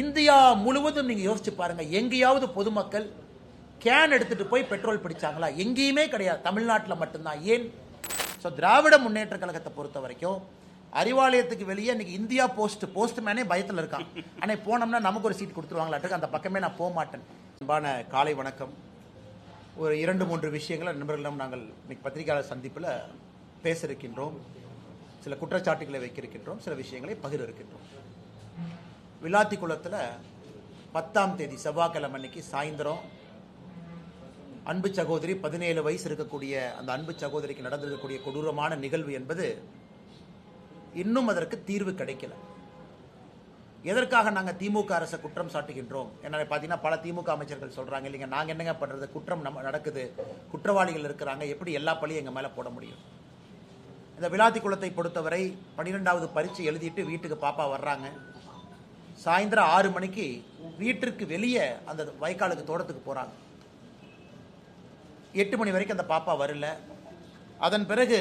India முழுவதும் நீங்க யோசிச்சு பாருங்க, எங்கேயாவது பொதுமக்கள் கேன் எடுத்துட்டு போய் பெட்ரோல் பிடிச்சாங்களா? எங்கேயுமே கிடையாது, தமிழ்நாட்டில் மட்டும்தான். ஏன்? ஸோ திராவிட முன்னேற்ற கழகத்தை பொறுத்த வரைக்கும் அறிவாலயத்துக்கு வெளியே இன்னைக்கு இந்தியா போஸ்ட்மேனே பயத்தில் இருக்கான். ஆனால் போனோம்னா நமக்கு ஒரு சீட் கொடுத்துருவாங்களாட்டுக்கு, அந்த பக்கமே நான் போக மாட்டேன். அன்பான காலை வணக்கம். ஒரு 2-3 விஷயங்களை நண்பர்களிடம் நாங்கள் இன்னைக்கு பத்திரிகையாளர் சந்திப்பில் பேச இருக்கின்றோம். சில குற்றச்சாட்டுகளை வைக்கிருக்கின்றோம், சில விஷயங்களை பகிர இருக்கின்றோம். விளாத்திக்குளத்தில் 10ஆம் தேதி செவ்வாய்க்கிழமை அன்னைக்கு சாயந்தரம் அன்பு சகோதரி 17 வயசு இருக்கக்கூடிய அந்த அன்பு சகோதரிக்கு நடந்திருக்கக்கூடிய கொடூரமான நிகழ்வு என்பது இன்னும் அதற்கு தீர்வு கிடைக்கல. எதற்காக நாங்கள் திமுக அரசை குற்றம் சாட்டுகின்றோம்? என்ன பார்த்தீங்கன்னா பல திமுக அமைச்சர்கள் சொல்றாங்க, இல்லைங்க நாங்கள் என்னங்க பண்றது, குற்றம் நடக்குது, குற்றவாளிகள் இருக்கிறாங்க, எப்படி எல்லா பழியும் எங்கள் மேலே போட முடியும்? இந்த விளாத்திக்குளத்தை பொறுத்தவரை 12வது பரீட்சை எழுதிட்டு வீட்டுக்கு பாப்பா வர்றாங்க. சாயந்தரம் 6 மணிக்கு வீட்டிற்கு வெளியே அந்த வயக்காலுக்கு தோட்டத்துக்கு போறாங்க. 8 மணி வரைக்கும் அந்த பாப்பா வரல. அதன் பிறகு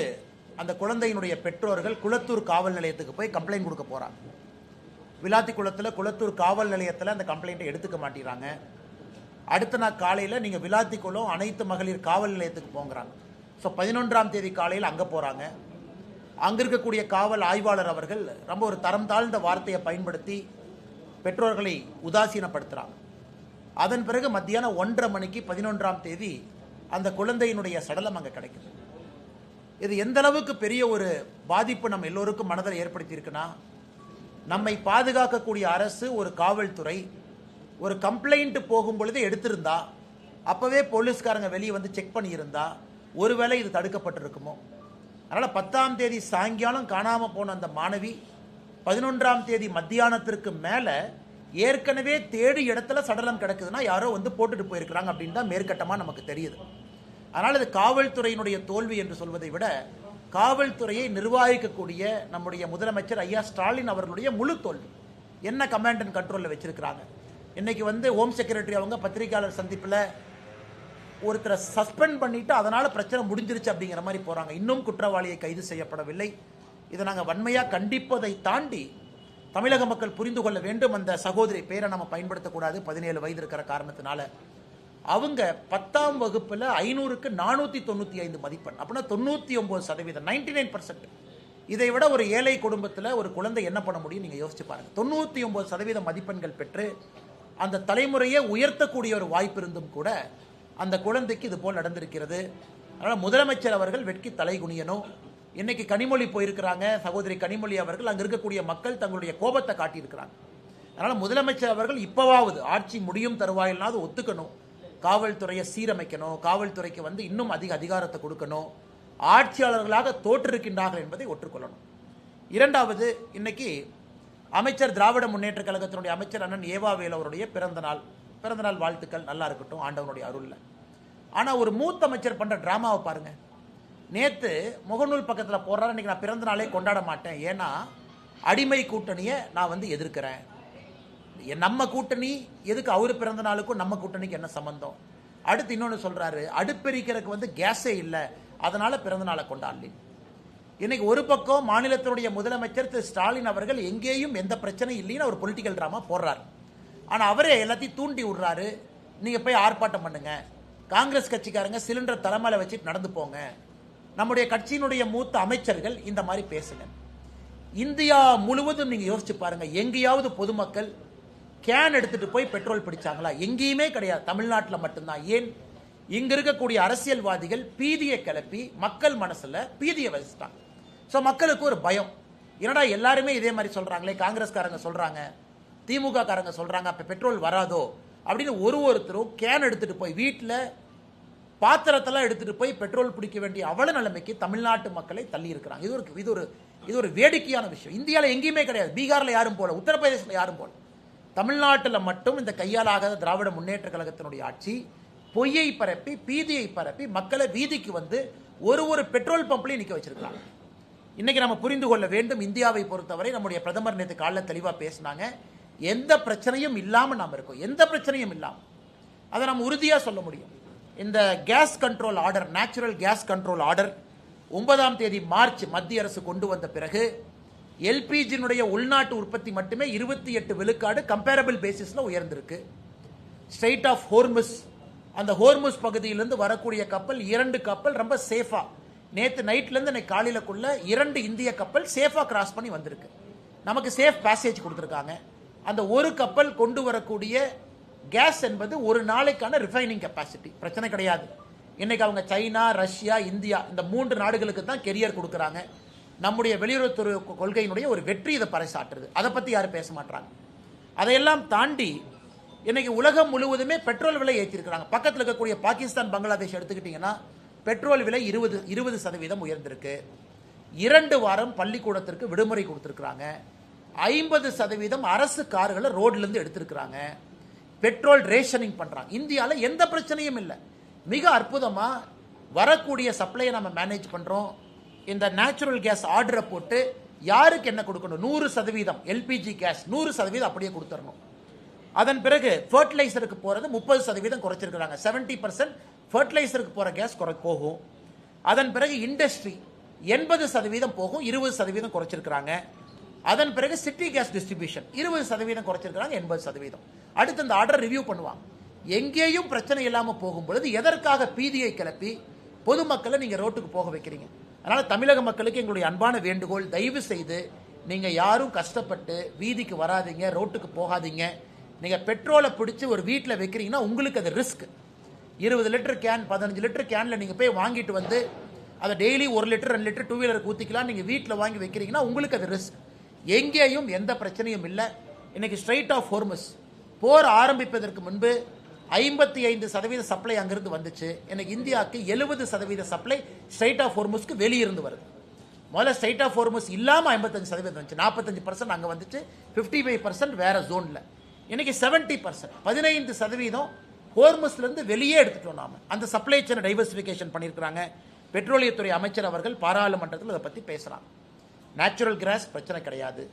அந்த குழந்தையினுடைய பெற்றோர்கள் குளத்தூர் காவல் நிலையத்துக்கு போய் கம்ப்ளைண்ட் கொடுக்க போறாங்க. விளாத்திக்குளத்தில் குளத்தூர் காவல் நிலையத்தில் அந்த கம்ப்ளைண்ட்டை எடுத்துக்க மாட்டேறாங்க. அடுத்த நாள் காலையில் நீங்கள் விளாத்திக்குளம் அனைத்து மகளிர் காவல் நிலையத்துக்கு போங்கிறாங்க. ஸோ 11ஆம் தேதி காலையில் அங்கே போகிறாங்க. அங்கே இருக்கக்கூடிய காவல் ஆய்வாளர் அவர்கள் ரொம்ப ஒரு தரம் தாழ்ந்த வார்த்தையை பயன்படுத்தி பெற்றோர்களை உதாசீனப்படுத்துகிறாங்க. அதன் பிறகு மத்தியானம் 1:30 மணிக்கு 11ஆம் தேதி அந்த குழந்தையினுடைய சடலம் அங்கே கிடைக்குது. இது எந்த அளவுக்கு பெரிய ஒரு பாதிப்பு நம்ம எல்லோருக்கும் மனதில் ஏற்படுத்தி இருக்குன்னா, நம்மை பாதுகாக்கக்கூடிய அரசு, ஒரு காவல்துறை ஒரு கம்ப்ளைண்ட் போகும் பொழுதே எடுத்திருந்தா, அப்பவே போலீஸ்காரங்க வெளியே வந்து செக் பண்ணியிருந்தா ஒருவேளை இது தடுக்கப்பட்டிருக்குமோ? அதனால 10ஆம் தேதி சாயங்காலம் காணாம போன அந்த மாணவி 11ஆம் தேதி மத்தியானத்திற்கு மேல ஏற்கனவே தேடி இடத்துல சடலம் கிடக்குதுன்னா யாரோ வந்து போட்டுட்டு போயிருக்கிறாங்க அப்படின்னு தான் மேற்கட்டமா நமக்கு தெரியுது. அதனால இது காவல்துறையினுடைய தோல்வி என்று சொல்வதை விட காவல்துறையை நிர்வகிக்கக்கூடிய நம்முடைய முதலமைச்சர் ஐயா ஸ்டாலின் அவர்களுடைய முழு தோல்வி. என்ன கமாண்ட் அண்ட் கண்ட்ரோலில் வச்சிருக்கிறாங்க? இன்னைக்கு வந்து ஹோம் செக்ரட்டரி அவங்க பத்திரிகையாளர் சந்திப்பில் ஒருத்தரை சஸ்பெண்ட் பண்ணிட்டு அதனால பிரச்சனை முடிஞ்சிருச்சு அப்படிங்கிற மாதிரி போறாங்க. இன்னும் குற்றவாளியை கைது செய்யப்படவில்லை. இதை நாங்கள் வன்மையாக கண்டிப்பதை தாண்டி தமிழக மக்கள் புரிந்து கொள்ள வேண்டும். அந்த சகோதரி பேரை நம்ம பயன்படுத்தக்கூடாது, 17 வயது இருக்கிற காரணத்தினால. அவங்க 10ஆம் வகுப்பில் 500க்கு 495 மதிப்பெண், அப்படின்னா 99%, 99%. இதை விட ஒரு ஏழை குடும்பத்தில் ஒரு குழந்தை என்ன பண்ண முடியும் நீங்க யோசிச்சு பாருங்க. 99% மதிப்பெண்கள் பெற்று அந்த தலைமுறையை உயர்த்தக்கூடிய ஒரு வாய்ப்பு இருந்தும் கூட அந்த குழந்தைக்கு இது போல் நடந்திருக்கிறது. அதனால முதலமைச்சர் அவர்கள் வெட்கி தலை குனியணும். இன்னைக்கு கனிமொழி போயிருக்கிறாங்க, சகோதரி கனிமொழி அவர்கள் அங்க இருக்கக்கூடிய மக்கள் தங்களுடைய கோபத்தை காட்டியிருக்கிறாங்க. அதனால முதலமைச்சர் அவர்கள் இப்பவாவது ஆட்சி முடியும் தருவாயில்னாவது ஒத்துக்கணும், காவல்துறையை சீரமைக்கணும், காவல்துறைக்கு வந்து இன்னும் அதிக அதிகாரத்தை கொடுக்கணும், ஆட்சியாளர்களாக தோற்றிருக்கின்றார்கள் என்பதை ஒற்றுக்கொள்ளணும். இரண்டாவது, இன்னைக்கு அமைச்சர் திராவிட முன்னேற்ற கழகத்தினுடைய அமைச்சர் அண்ணன் ஏவாவேல் அவருடைய பிறந்தநாள் வாழ்த்துக்கள், நல்லா இருக்கட்டும் ஆண்டவனுடைய அருள்ல. ஆனா ஒரு மூத்த அமைச்சர் பண்ற டிராமாவை பாருங்க. நேத்து முகநூல் பக்கத்தில் போடுறாரு, இன்னைக்கு நான் பிறந்த நாளே கொண்டாட மாட்டேன், ஏன்னா அடிமை கூட்டணியை நான் வந்து எதிர்க்கிறேன். நம்ம கூட்டணி எதுக்கு? அவரு பிறந்த நாளுக்கும் நம்ம கூட்டணிக்கு என்ன சம்பந்தம்? அடுத்து இன்னொன்னு சொல்றாரு, அடுப்பெரிக்கிறதுக்கு வந்து கேஸே இல்லை, அதனால பிறந்த நாளை கொண்டாடல. இன்னைக்கு ஒரு பக்கம் மாநிலத்தினுடைய முதலமைச்சர் திரு ஸ்டாலின் அவர்கள் எங்கேயும் எந்த பிரச்சனையும் இல்லைன்னு ஒரு பொலிட்டிக்கல் டிராமா போடுறாரு. ஆனா அவரே எல்லாத்தையும் தூண்டி விடுறாரு, நீங்க போய் ஆர்ப்பாட்டம் பண்ணுங்க, காங்கிரஸ் கட்சிக்காரங்க சிலிண்டர் தலைமையில வச்சுட்டு நடந்து போங்க, நம்முடைய கட்சியினுடைய மூத்த அமைச்சர்கள் இந்த மாதிரி பேசுங்க. இந்தியா முழுவதும் நீங்க யோசிச்சு பாருங்க, எங்கேயாவது பொதுமக்கள் கேன் எடுத்துட்டு போய் பெட்ரோல் பிடிச்சாங்களா? எங்கேயுமே கிடையாது, தமிழ்நாட்டில் மட்டும்தான். ஏன்? இங்க இருக்கக்கூடிய அரசியல்வாதிகள் பீதியை கிளப்பி மக்கள் மனசுல பீதியை வச்சுட்டாங்க. ஸோ மக்களுக்கு ஒரு பயம், என்னடா எல்லாருமே இதே மாதிரி சொல்றாங்களே, காங்கிரஸ்காரங்க சொல்றாங்க, திமுக காரங்க சொல்றாங்க, அப்ப பெட்ரோல் வராதோ அப்படின்னு ஒருத்தரும் கேன் எடுத்துட்டு போய் வீட்டில் பாத்திரத்தெல்லாம் எடுத்துட்டு போய் பெட்ரோல் பிடிக்க வேண்டிய அவல நிலைமைக்கு தமிழ்நாட்டு மக்களை தள்ளி இருக்கிறாங்க. இது ஒரு வேடிக்கையான விஷயம். இந்தியாவில் எங்கேயுமே கிடையாது. பீகார்ல யாரும் போல, உத்தரப்பிரதேசத்தில் யாரும் போல, தமிழ்நாட்டில் மட்டும் இந்த கையாலாகாத திராவிட முன்னேற்ற கழகத்தினுடைய ஆட்சி பொய்யை பரப்பி பீதியை பரப்பி மக்களை வீதிக்கு வந்து ஒரு பெட்ரோல் பம்ப்லையும் நிற்க வச்சிருக்காங்க. இன்னைக்கு நம்ம புரிந்து கொள்ள வேண்டும், இந்தியாவை பொறுத்தவரை நம்முடைய பிரதமர் நேற்று காலையில் தெளிவாக பேசினாங்க, எந்த பிரச்சனையும் இல்லாமல் நாம் இருக்கோம், எந்த பிரச்சனையும் இல்லாமல். அதை நம்ம உறுதியாக சொல்ல முடியும். இந்த gas control order, natural gas control order 9ஆம் தேதி மார்ச் மத்திய அரசு கொண்டு வந்த பிறகு எல்பிஜியினுடைய உள்நாட்டு உற்பத்தி மட்டுமே 28 விழுக்காடு கம்பேரபிள் பேசிஸ்ல உயர்ந்திருக்கு. ஸ்ட்ரெயிட் ஆஃப் ஹோர்முஸ், அந்த ஹோர்முஸ் பகுதியிலிருந்து வரக்கூடிய கப்பல் 2 கப்பல் ரொம்ப சேஃபா நேற்று நைட்ல இருந்து இன்னைக்கு காலையிலக்குள்ள 2 இந்திய கப்பல் சேஃபா கிராஸ் பண்ணி வந்திருக்கு. நமக்கு சேஃப் பேசேஜ் கொடுத்துருக்காங்க. அந்த ஒரு கப்பல் கொண்டு வரக்கூடிய கேஸ் என்பது ஒரு நாளைக்கான ரிஃபைனிங் கெப்பாசிட்டி, பிரச்சனை கிடையாது. இன்னைக்கு அவங்க சைனா, ரஷ்யா, இந்தியா இந்த 3 நாடுகளுக்கு தான் கெரியர் கொடுக்குறாங்க. நம்முடைய வெளியுறவுத்துறை கொள்கையினுடைய ஒரு வெற்றி இதை பறைசாற்றுது. அதை பத்தி யாரும் பேச மாட்டாங்க. அதையெல்லாம் தாண்டி இன்னைக்கு உலகம் முழுவதுமே பெட்ரோல் விலை ஏற்றிருக்கிறாங்க. பக்கத்தில் இருக்கக்கூடிய பாகிஸ்தான், பங்களாதேஷ் எடுத்துக்கிட்டீங்கன்னா பெட்ரோல் விலை 20% உயர்ந்திருக்கு. 2 வாரம் பள்ளிக்கூடத்திற்கு விடுமுறை கொடுத்திருக்கிறாங்க. 50% அரசு கார்களை ரோட்ல இருந்து எடுத்திருக்கிறாங்க. பெட்ரோல் ரேஷனிங் பண்றாங்க. இந்தியாவில் எந்த பிரச்சனையும் இல்லை. மிக அற்புதமா வரக்கூடிய சப்ளையை நம்ம மேனேஜ் பண்றோம். இந்த நேச்சுரல் கேஸ் ஆர்டரை போட்டு யாருக்கு என்ன கொடுக்கணும், 100% எல்பிஜி கேஸ் 100% அப்படியே கொடுத்துடணும். அதன் பிறகு ஃபர்டிலைசருக்கு போறது 30% குறைச்சிருக்கிறாங்க. 70% ஃபர்டிலைசருக்கு போற கேஸ் போகும். அதன் பிறகு இண்டஸ்ட்ரி 80% போகும், 20% குறைச்சிருக்கிறாங்க. அதன் பிறகு சிட்டி கேஸ் டிஸ்ட்ரிபியூஷன் 20% குறைச்சிருக்கிறாங்க, 80%. அடுத்து இந்த ஆர்டர் ரிவ்யூ பண்ணுவாங்க. எங்கேயும் பிரச்சனை இல்லாமல் போகும்பொழுது எதற்காக பீதியை கிளப்பி பொதுமக்களை நீங்க ரோட்டுக்கு போக வைக்கிறீங்க? அதனால தமிழக மக்களுக்கு எங்களுடைய அன்பான வேண்டுகோள், தயவு செய்து நீங்க யாரும் கஷ்டப்பட்டு வீதிக்கு வராதீங்க, ரோட்டுக்கு போகாதீங்க. நீங்க பெட்ரோலை பிடிச்சி ஒரு வீட்டில் வைக்கிறீங்கன்னா உங்களுக்கு அது ரிஸ்க். 20 லிட்டர் கேன், 15 லிட்டர் கேன்ல நீங்க போய் வாங்கிட்டு வந்து அதை டெய்லி 1 லிட்டர் 2 லிட்டர் 2 வீலருக்கு ஊற்றிக்கலாம். நீங்க வீட்டில் வாங்கி வைக்கிறீங்கன்னா உங்களுக்கு அது ரிஸ்க். எங்கேயும் எந்த பிரச்சனையும் இல்லை. இன்னைக்கு ஸ்ட்ரெயிட் ஆஃப் ஹோர்முஸ் போர் ஆரம்பிப்பதற்கு முன்பு 55% சப்ளை அங்கிருந்து வந்துச்சு. எனக்கு இந்தியாவுக்கு 70% சப்ளை ஸ்ட்ரெயிட் ஆஃப் ஹோர்முஸ்க்கு வெளியிருந்து வருது. முதல்ல ஸ்ட்ரெயிட் ஆஃப் ஹோர்முஸ் இல்லாமல் 55% வந்துச்சு, 45% அங்கே வந்துச்சு, 55% வேற ஜோன்ல. இன்னைக்கு 70%, 15% ஹோர்முஸ்லேருந்து வெளியே எடுத்துட்டோம். நாம அந்த சப்ளை செயினை டைவர்சிஃபிகேஷன் பண்ணியிருக்கிறாங்க. பெட்ரோலியத்துறை அமைச்சர் அவர்கள் பாராளுமன்றத்தில் அதை பற்றி பேசுகிறாங்க. நேச்சுரல் கேஸ் பிரச்சனை கிடையாது,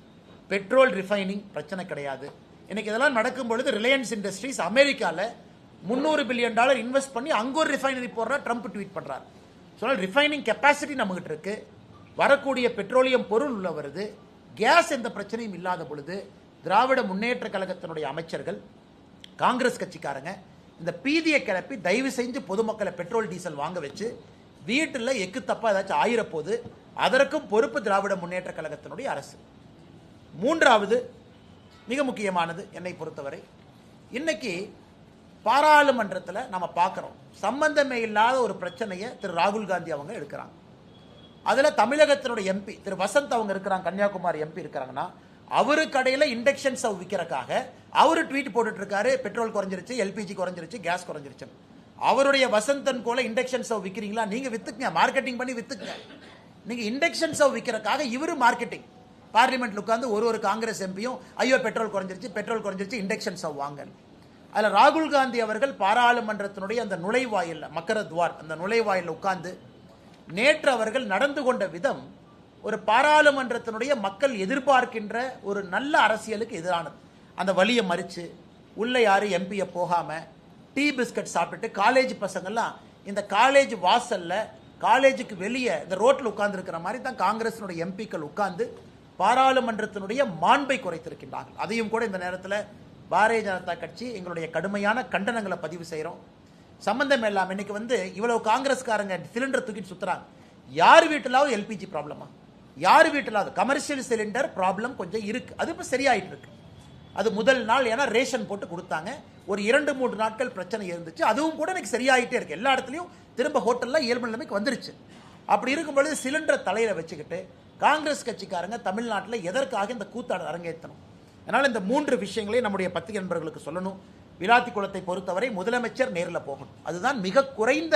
பெட்ரோல் ரிஃபைனிங் பிரச்சனை கிடையாது. இன்னைக்கு இதெல்லாம் நடக்கும் பொழுது ரிலையன்ஸ் இண்டஸ்ட்ரீஸ் அமெரிக்காவில் $300 பில்லியன் இன்வெஸ்ட் பண்ணி அங்க ஒரு ரிஃபைனரி போடுற ட்ரம்ப் ட்வீட் பண்றாரு. சொன்னால் ரிஃபைனிங் கெப்பாசிட்டி நம்மகிட்ட இருக்கு, வரக்கூடிய பெட்ரோலியம் பொருள் உள்ள வருது, கேஸ் எந்த பிரச்சனையும் இல்லாத பொழுது திராவிட முன்னேற்ற கழகத்தினுடைய அமைச்சர்கள், காங்கிரஸ் கட்சிக்காரங்க இந்த பீதியை கிளப்பி தயவு செஞ்சு பொதுமக்களை பெட்ரோல் டீசல் வாங்க வச்சு வீட்டில் எக்கு தப்பா ஏதாச்சும் ஆயிரப்போது அதற்கும் பொறுப்பு திராவிட முன்னேற்ற கழகத்தினுடைய அரசு. மூன்றாவது மிக முக்கியமானது என்னை பொறுத்தவரை, இன்னைக்கு பாராளுமன்றத்தில் நம்ம பார்க்கிறோம் சம்பந்தமே இல்லாத ஒரு பிரச்சனையை திரு ராகுல் காந்தி அவங்க எடுக்கிறாங்க. அதில் தமிழகத்தினுடைய எம்பி திரு வசந்த் அவங்க இருக்கிறாங்க, கன்னியாகுமரி எம்பி இருக்கிறாங்கன்னா, அவரு கடையில் இண்டக்ஷன் ஸ்டவ் விற்கிறக்காக அவரு ட்வீட் போட்டுட்டு இருக்காரு, பெட்ரோல் குறைஞ்சிருச்சு, எல்பிஜி குறைஞ்சிருச்சு, கேஸ் குறைஞ்சிருச்சு. அவருடைய வசந்தன் போல இண்டக்ஷன் ஸ்டவ் விற்கிறீங்களா? நீங்க வித்துக்குங்க, மார்க்கெட்டிங் பண்ணி வித்துக்குங்க. நீங்க இண்டக்ஷன் ஸ்டவ் விற்கிறக்காக இவரு மார்க்கெட்டிங் பார்லிமெண்ட்ல உட்கார்ந்து ஒரு காங்கிரஸ் எம்பியும் ஐயோ பெட்ரோல் குறைஞ்சிருச்சு இண்டக்ஷன் ஸ்டவ் வாங்க. அதுல ராகுல் காந்தி அவர்கள் பாராளுமன்றத்தினுடைய அந்த நுழைவாயில், மக்கர துவார், அந்த நுழைவாயில் உட்கார்ந்து நேற்று அவர்கள் நடந்து கொண்ட விதம் ஒரு பாராளுமன்றத்தினுடைய மக்கள் எதிர்பார்க்கின்ற ஒரு நல்ல அரசியலுக்கு எதிரானது. அந்த வழியை மறிச்சு உள்ள யாரும் எம்பியை போகாம டீ பிஸ்கட் சாப்பிட்டு காலேஜ் பசங்கள்லாம் இந்த காலேஜ் வாசல்ல காலேஜுக்கு வெளியே இந்த ரோட்ல உட்கார்ந்து இருக்கிற மாதிரி தான் காங்கிரசினுடைய எம்பிக்கள் உட்கார்ந்து பாராளுமன்றத்தினுடைய மாண்பை குறைத்திருக்கின்றார்கள். அதையும் கூட இந்த நேரத்தில் பாரதிய ஜனதா கட்சி எங்களுடைய கடுமையான கண்டனங்களை பதிவு செய்கிறோம். சம்பந்தம் இல்லாமல் இன்னைக்கு இவ்வளவு காங்கிரஸ்காரங்க சிலிண்டர் தூக்கிட்டு சுத்துறாங்க. யார் வீட்டிலாவது எல்பிஜி ப்ராப்ளமா? யார் வீட்டிலாவது கமர்ஷியல் சிலிண்டர் ப்ராப்ளம் கொஞ்சம் இருக்கு. அது இப்போ சரியாயிட்டு இருக்கு. அது முதல் நாள் ஏன்னா ரேஷன் போட்டு கொடுத்தாங்க, ஒரு 2-3 நாட்கள் பிரச்சனை இருந்துச்சு. அதுவும் கூட எனக்கு சரியாயிட்டே இருக்கு. எல்லா இடத்துலையும் திரும்ப ஹோட்டல்ல இயல்பு நிலைமைக்கு வந்துருச்சு. அப்படி இருக்கும் பொழுது சிலிண்டர் தலையில வச்சுக்கிட்டு காங்கிரஸ் கட்சிக்காரங்க தமிழ்நாட்டில் எதற்காக இந்த கூத்தாட அரங்கேற்றணும்? அதனால இந்த 3 விஷயங்களையும் நம்முடைய பத்திரிகை நண்பர்களுக்கு சொல்லணும். விளாத்திக்குளத்தை பொறுத்தவரை முதலமைச்சர் நேரில் போகணும். அதுதான் மிக குறைந்த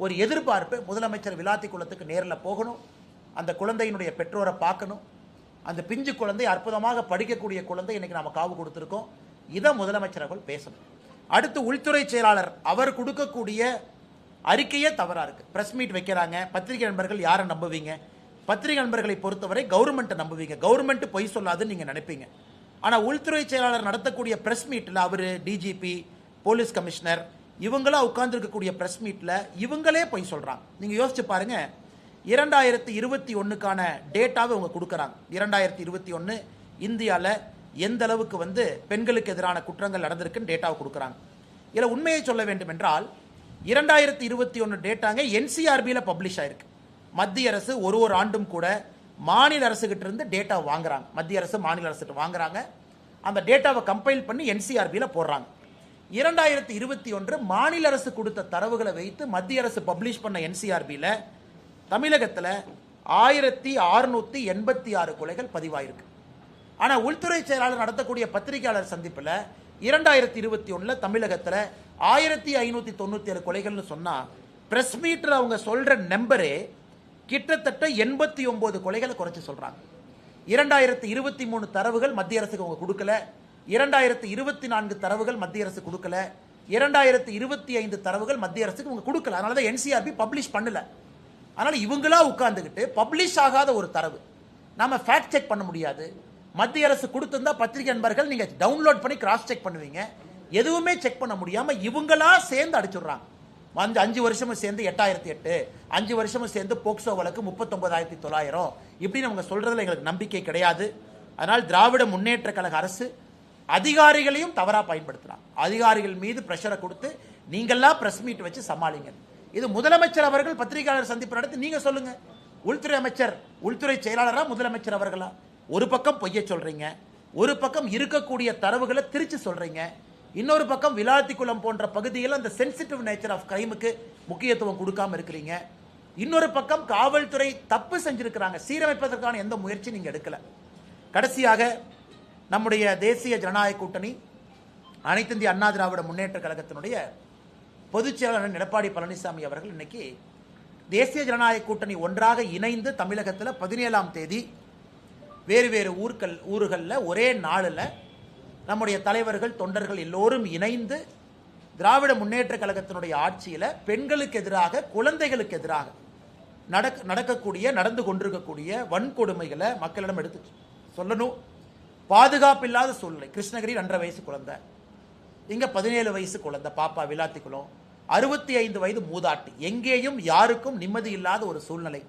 ஒரு எதிர்பார்ப்பு. முதலமைச்சர் விளாத்திக்குளத்துக்கு நேரில் போகணும், அந்த குழந்தையினுடைய பெற்றோரை பார்க்கணும். அந்த பிஞ்சு குழந்தை அற்புதமாக படிக்கக்கூடிய குழந்தை, இன்னைக்கு நாம காவு கொடுத்துருக்கோம். இதை முதலமைச்சர் அவர்கள் பேசணும். அடுத்து உள்துறை செயலாளர் அவர் கொடுக்கக்கூடிய அறிக்கையே தவறா இருக்கு. பிரஸ் மீட் வைக்கிறாங்க, பத்திரிகை நண்பர்கள் யாரை நம்புவீங்க? பத்திரிகை நண்பர்களை பொறுத்தவரை கவர்மெண்ட் நம்புவீங்க, கவர்மெண்ட் பொய் சொல்லாதுன்னு நீங்க நினைப்பீங்க. ஆனா உள்துறை செயலாளர் நடத்தக்கூடிய பிரஸ் மீட்ல அவரு டிஜிபி, போலீஸ் கமிஷனர் இவங்களா உட்கார்ந்து இருக்கக்கூடிய பிரஸ் மீட்ல இவங்களே பொய் சொல்றாங்க. நீங்க யோசிச்சு பாருங்க, 2021க்கான டேட்டாவை அவங்க கொடுக்குறாங்க. 2021 இந்தியாவில் எந்த அளவுக்கு பெண்களுக்கு எதிரான குற்றங்கள் நடந்திருக்குன்னு டேட்டாவை கொடுக்குறாங்க. இதில் உண்மையை சொல்ல வேண்டும் என்றால் 2021 டேட்டாங்க என்சிஆர்பியில் பப்ளிஷ் ஆயிருக்கு. மத்திய அரசு ஒரு ஆண்டும் கூட மாநில அரசுகிட்ட இருந்து டேட்டா வாங்குறாங்க. மத்திய அரசு மாநில அரசு வாங்குறாங்க. அந்த டேட்டாவை கம்பைல் பண்ணி என்சிஆர்பியில் போடுறாங்க. 2021 மாநில அரசு கொடுத்த தரவுகளை வைத்து மத்திய அரசு பப்ளிஷ் பண்ண என்சிஆர்பியில் தமிழகத்தில் 1686 கொலைகள் பதிவாயிருக்கு. ஆனால் உள்துறை செயலாளர் நடத்தக்கூடிய பத்திரிகையாளர் சந்திப்பில் 2021 தமிழகத்தில் 1597 கொலைகள்னு சொன்னா பிரஸ் மீட்டர் அவங்க சொல்ற நம்பரே கிட்டத்தட்ட 89 கொலைகளை குறைச்சு சொல்றாங்க. 2023 தரவுகள் மத்திய அரசுக்கு அவங்க கொடுக்கல. 2024 தரவுகள் மத்திய அரசு கொடுக்கல. 2025 தரவுகள் மத்திய அரசுக்கு அவங்க கொடுக்கல. அதனால தான் என்சிஆர்பி பப்ளிஷ் பண்ணல. அதனால இவங்களா உட்கார்ந்துகிட்டு பப்ளிஷ் ஆகாத ஒரு தரவு நாம ஃபேக்ட் செக் பண்ண முடியாது. மத்திய அரசு கொடுத்திருந்தா பத்திரிகை நண்பர்கள் நீங்க டவுன்லோட் பண்ணி கிராஸ் செக் பண்ணுவீங்க. எதுவுமே செக் பண்ண முடியாம இவங்களா சேர்ந்து அடிச்சுடுறாங்க. 5 வருஷமும் சேர்ந்து 8008, 5 வருஷமும் சேர்ந்து போக்சோ வழக்கு 39,900 இப்படின்னு அவங்க சொல்றதுல எங்களுக்கு நம்பிக்கை கிடையாது. அதனால் திராவிட முன்னேற்ற கழக அரசு அதிகாரிகளையும் தவறா பயன்படுத்துறாங்க. அதிகாரிகள் மீது பிரஷரை கொடுத்து நீங்கெல்லாம் பிரஸ் மீட் வச்சு சமாளிங்க. இது முதலமைச்சர் அவர்கள் பத்திரிகையாளர் சந்திப்பு நடத்தி நீங்க சொல்லுங்க. உள்துறை அமைச்சர், உள்துறை செயலாளரா முதலமைச்சர் அவர்களா? ஒரு பக்கம் பொய்ய சொல்றீங்க, ஒரு பக்கம் இருக்கக்கூடிய தரவுகளை திருச்சி சொல்றீங்க, இன்னொரு பக்கம் விளாத்திக்குளம் போன்ற பகுதியில் அந்த சென்சிட்டிவ் நேச்சர் ஆஃப் கிரைமுக்கு முக்கியத்துவம் கொடுக்காம இருக்கிறீங்க. இன்னொரு பக்கம் காவல்துறை தப்பு செஞ்சிருக்கிறாங்க, சீரமைப்பதற்கான எந்த முயற்சி நீங்க எடுக்கல. கடைசியாக நம்முடைய தேசிய ஜனநாயக கூட்டணி அனைத்து இந்திய அண்ணா திராவிட முன்னேற்ற கழகத்தினுடைய பொதுச் செயலாளர் எடப்பாடி பழனிசாமி அவர்கள் இன்னைக்கு தேசிய ஜனநாயக கூட்டணி ஒன்றாக இணைந்து தமிழகத்தில் 17ஆம் தேதி வேறு வேறு ஊர்களில் ஒரே நாளில் நம்முடைய தலைவர்கள் தொண்டர்கள் எல்லோரும் இணைந்து திராவிட முன்னேற்ற கழகத்தினுடைய ஆட்சியில் பெண்களுக்கு எதிராக, குழந்தைகளுக்கு எதிராக நடந்து கொண்டிருக்கக்கூடிய வன்கொடுமைகளை மக்களிடம் எடுத்து சொல்லணும். பாதுகாப்பு இல்லாத சூழ்நிலை. கிருஷ்ணகிரி 2.5 வயசு குழந்தை, இங்க 17 வயசு குழந்தை பாப்பா விளாத்திக்குளம், 65 வயது மூதாட்டி, எங்கேயும் யாருக்கும் நிம்மதி இல்லாத ஒரு சூழ்நிலை.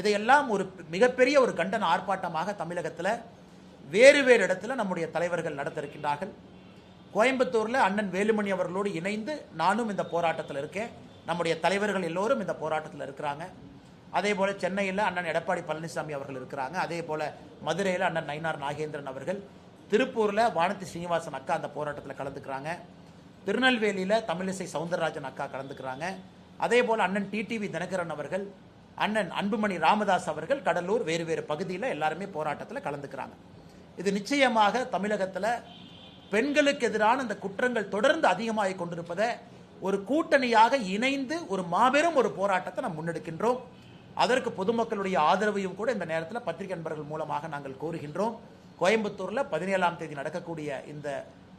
இதையெல்லாம் ஒரு மிகப்பெரிய ஒரு கண்டன ஆர்ப்பாட்டமாக தமிழகத்தில் வேறு வேறு இடத்துல நம்முடைய தலைவர்கள் நடத்த இருக்கின்றார்கள். கோயம்புத்தூர்ல அண்ணன் வேலுமணி அவர்களோடு இணைந்து நானும் இந்த போராட்டத்தில் இருக்கேன். நம்முடைய தலைவர்கள் எல்லோரும் இந்த போராட்டத்தில் இருக்கிறாங்க. அதே போல சென்னையில் அண்ணன் எடப்பாடி பழனிசாமி அவர்கள் இருக்கிறாங்க. அதே போல மதுரையில் அண்ணன் நயினார் நாகேந்திரன் அவர்கள், திருப்பூர்ல வானதி ஸ்ரீனிவாசன் அக்கா அந்த போராட்டத்தில் கலந்துக்கிறாங்க, திருநெல்வேலியில தமிழிசை சவுந்தரராஜன் அக்கா கலந்துக்கிறாங்க. அதே போல அண்ணன் டிடிவி தினகரன் அவர்கள், அண்ணன் அன்புமணி ராமதாஸ் அவர்கள் கடலூர் வேறு வேறு பகுதியில் எல்லாருமே போராட்டத்தில் கலந்துக்கிறாங்க. இது நிச்சயமாக தமிழகத்தில் பெண்களுக்கு எதிரான இந்த குற்றங்கள் தொடர்ந்து அதிகமாகிக் கொண்டிருப்பதை ஒரு கூட்டணியாக இணைந்து ஒரு மாபெரும் ஒரு போராட்டத்தை நாம் முன்னெடுக்கின்றோம். அதற்கு பொதுமக்களுடைய ஆதரவையும் கூட இந்த நேரத்தில் பத்திரிகை நண்பர்கள் மூலமாக நாங்கள் கோருகின்றோம். கோயம்புத்தூர்ல 17ஆம் தேதி நடக்கக்கூடிய இந்த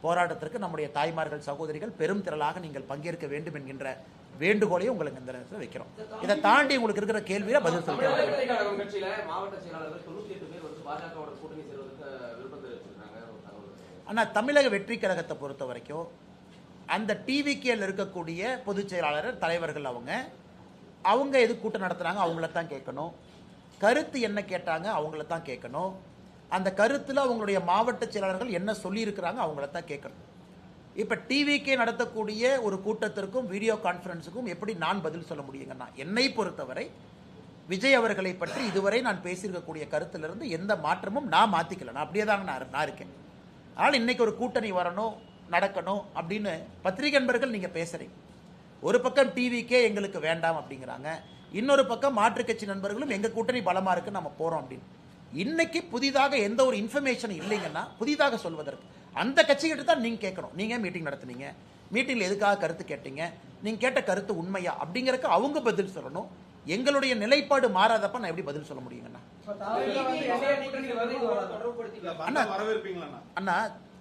போராட்டத்திற்கு நம்முடைய தாய்மார்கள், சகோதரிகள் பெரும் திரளாக நீங்கள் பங்கேற்க வேண்டும் என்கின்ற வேண்டுகோளையும் உங்களுக்கு இந்த நேரத்தில் வைக்கிறோம். இதை தாண்டி உங்களுக்கு இருக்கிற கேள்வியில பதில் சொல்றேன். ஆனா தமிழக வெற்றி கழகத்தை பொறுத்த வரைக்கும் அந்த டிவிகேல இருக்கக்கூடிய பொதுச் செயலாளர் தலைவர்கள் அவங்க எது கூட்டம் நடத்துறாங்க அவங்கள தான் கேட்கணும். கருத்து என்ன கேட்டாங்க அவங்கள தான் கேட்கணும். அந்த கருத்துல அவங்களுடைய மாவட்ட செயலாளர்கள் என்ன சொல்லி இருக்கிறாங்க அவங்கள தான் கேட்கணும். இப்ப டிவிகே நடத்தக்கூடிய ஒரு கூட்டத்திற்கும் வீடியோ கான்பரன்ஸுக்கும் எப்படி நான் பதில் சொல்ல முடியுங்கன்னா, என்னை பொறுத்தவரை விஜய் அவர்களை பற்றி இதுவரை நான் பேசியிருக்கக்கூடிய கருத்திலிருந்து எந்த மாற்றமும் நான் மாத்திக்கல. நான் அப்படியே தாங்க நான் இருக்கேன். ஆனால் இன்னைக்கு ஒரு கூட்டணி வரணும், நடக்கணும் அப்படின்னு பத்திரிகை நண்பர்கள் நீங்க பேசுறீங்க. ஒரு பக்கம் டிவிக்கே எங்களுக்கு வேண்டாம் அப்படிங்கிறாங்க, இன்னொரு பக்கம் மாற்றுக் கட்சி நண்பர்களும் எங்க கூட்டணி பலமா இருக்கு நம்ம போறோம் அப்படின்னு. இன்னைக்கு புதிதாக எந்த ஒரு இன்ஃபர்மேஷன் இல்லைங்கன்னா புதிதாக சொல்வதற்கு அந்த கட்சிகிட்ட தான் நீங்க கேட்கணும். நீங்க மீட்டிங் நடத்துனீங்க, மீட்டிங்ல எதுக்காக கருத்து கேட்டீங்க, நீங்க கேட்ட கருத்து உண்மையா அப்படிங்கறக்கு அவங்க பதில் சொல்லணும். எங்களுடைய நிலைப்பாடு மாறாதப்ப நான் எப்படி பதில் சொல்ல முடியுங்கண்ணா? அண்ணா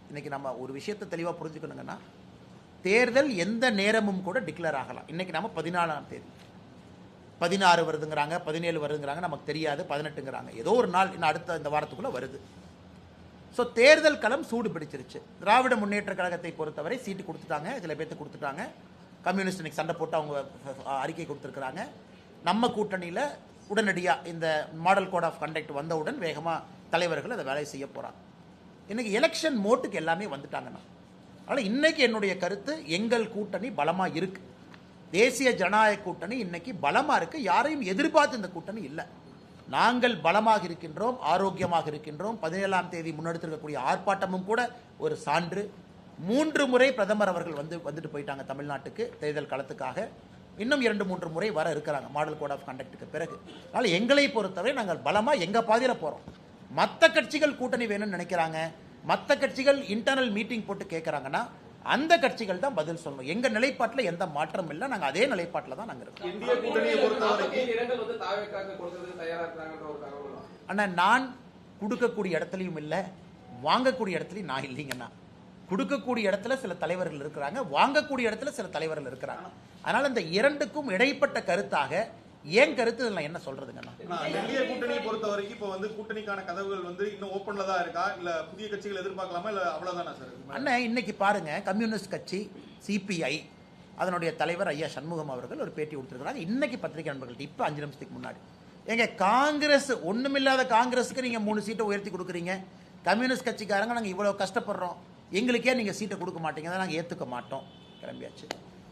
இன்னைக்கு நம்ம ஒரு விஷயத்தை தெளிவா புரிஞ்சுக்கணுங்கன்னா, தேர்தல் எந்த நேரமும் கூட டிக்ளேர் ஆகலாம். இன்னைக்கு நம்ம 14ஆம் தேதி, 16 வருதுங்கிறாங்க, 17 வருதுங்கிறாங்க, நமக்கு தெரியாது, 18ங்கிறாங்க. ஏதோ ஒரு நாள் இன்னும் அடுத்த இந்த வாரத்துக்குள்ள வருது. ஸோ தேர்தல் களம் சூடு பிடிச்சிருச்சு. திராவிட முன்னேற்ற கழகத்தை பொறுத்தவரை சீட்டு கொடுத்துட்டாங்க, சில பேர்த்து கொடுத்துட்டாங்க. கம்யூனிஸ்ட் இன்னைக்கு சண்டை போட்டு அவங்க அறிக்கை கொடுத்துருக்குறாங்க. நம்ம கூட்டணியில் உடனடியாக இந்த மாடல் கோட் ஆஃப் கண்டக்ட் வந்தவுடன் வேகமாக தலைவர்கள் அதை வேலை செய்ய போகிறாங்க. இன்னைக்கு எலெக்ஷன் மோட்டுக்கு எல்லாமே வந்துட்டாங்கண்ணா. அதனால் இன்னைக்கு என்னுடைய கருத்து, எங்கள் கூட்டணி பலமாக இருக்கு. தேசிய ஜனநாயக கூட்டணி இன்னைக்கு பலமாக இருக்கு. யாரையும் எதிர்பார்த்து இந்த கூட்டணி இல்லை. நாங்கள் பலமாக இருக்கின்றோம், ஆரோக்கியமாக இருக்கின்றோம். 17ஆம் தேதி முன்னெடுத்திருக்கக்கூடிய ஆர்ப்பாட்டமும் கூட ஒரு சான்று. 3 முறை பிரதமர் அவர்கள் வந்துட்டு போயிட்டாங்க தமிழ்நாட்டுக்கு தேர்தல் களத்துக்காக. இன்னும் 2-3 முறை வர இருக்கிறாங்க மாடல் கோட் ஆஃப் கண்டக்டுக்கு பிறகு. அதனால் எங்களை பொறுத்தவரை நாங்கள் பலமாக எங்கள் பாதையில் போகிறோம். மற்ற கட்சிகள் கூட்டணி வேணும்னு நினைக்கிறாங்க, மற்ற கட்சிகள் இன்டர்னல் மீட்டிங் போட்டு கேட்குறாங்கன்னா அந்த கட்சிகள் தான் பதில் சொல்லணும். எங்க நிலைப்பாட்டில் எந்த மாற்றம் இல்லை. நாங்கள் அதே நிலைப்பாட்டில் தான் நாங்கள் இருக்கோம். அண்ணா, நான் கொடுக்கக்கூடிய இடத்துலையும் இல்லை, வாங்கக்கூடிய இடத்துலையும் நான் இல்லைங்கண்ணா. கொடுக்கக்கூடிய இடத்துல சில தலைவர்கள் இருக்கிறாங்க, வாங்கக்கூடிய இடத்துல சில தலைவர்கள் இருக்கிறாங்க. அதனால இந்த இரண்டுக்கும் இடைப்பட்ட கருத்தாக ஏன் கருத்து இதில் என்ன சொல்றதுங்கண்ணா? என்டிஏ கூட்டணியை பொறுத்த வரைக்கும் இப்போ கூட்டணிக்கான கதவுகள் இன்னும் ஓப்பன்ல தான் இருக்கா, இல்ல புதிய கட்சிகள் எதிர்பார்க்கலாமா, இல்ல அவ்வளவுதானா சார்? அண்ணா, இன்னைக்கு பாருங்க, கம்யூனிஸ்ட் கட்சி சிபிஐ அதனுடைய தலைவர் ஐயா சண்முகம் அவர்கள் ஒரு பேட்டி கொடுத்துருக்காங்க இன்னைக்கு பத்திரிகை நண்பர்கள்ட்ட. இப்போ 5 நிமிஷத்துக்கு முன்னாடி எங்க காங்கிரஸ், ஒண்ணுமில்லாத காங்கிரஸுக்கு நீங்க 3 சீட்டை உயர்த்தி கொடுக்குறீங்க, கம்யூனிஸ்ட் கட்சிக்காரங்க நாங்கள் இவ்வளவு கஷ்டப்படுறோம், எங்களுக்கே நீங்க சீட்டை கொடுக்க மாட்டீங்க, நாங்கள் ஏத்துக்க மாட்டோம், கிளம்பியாச்சு.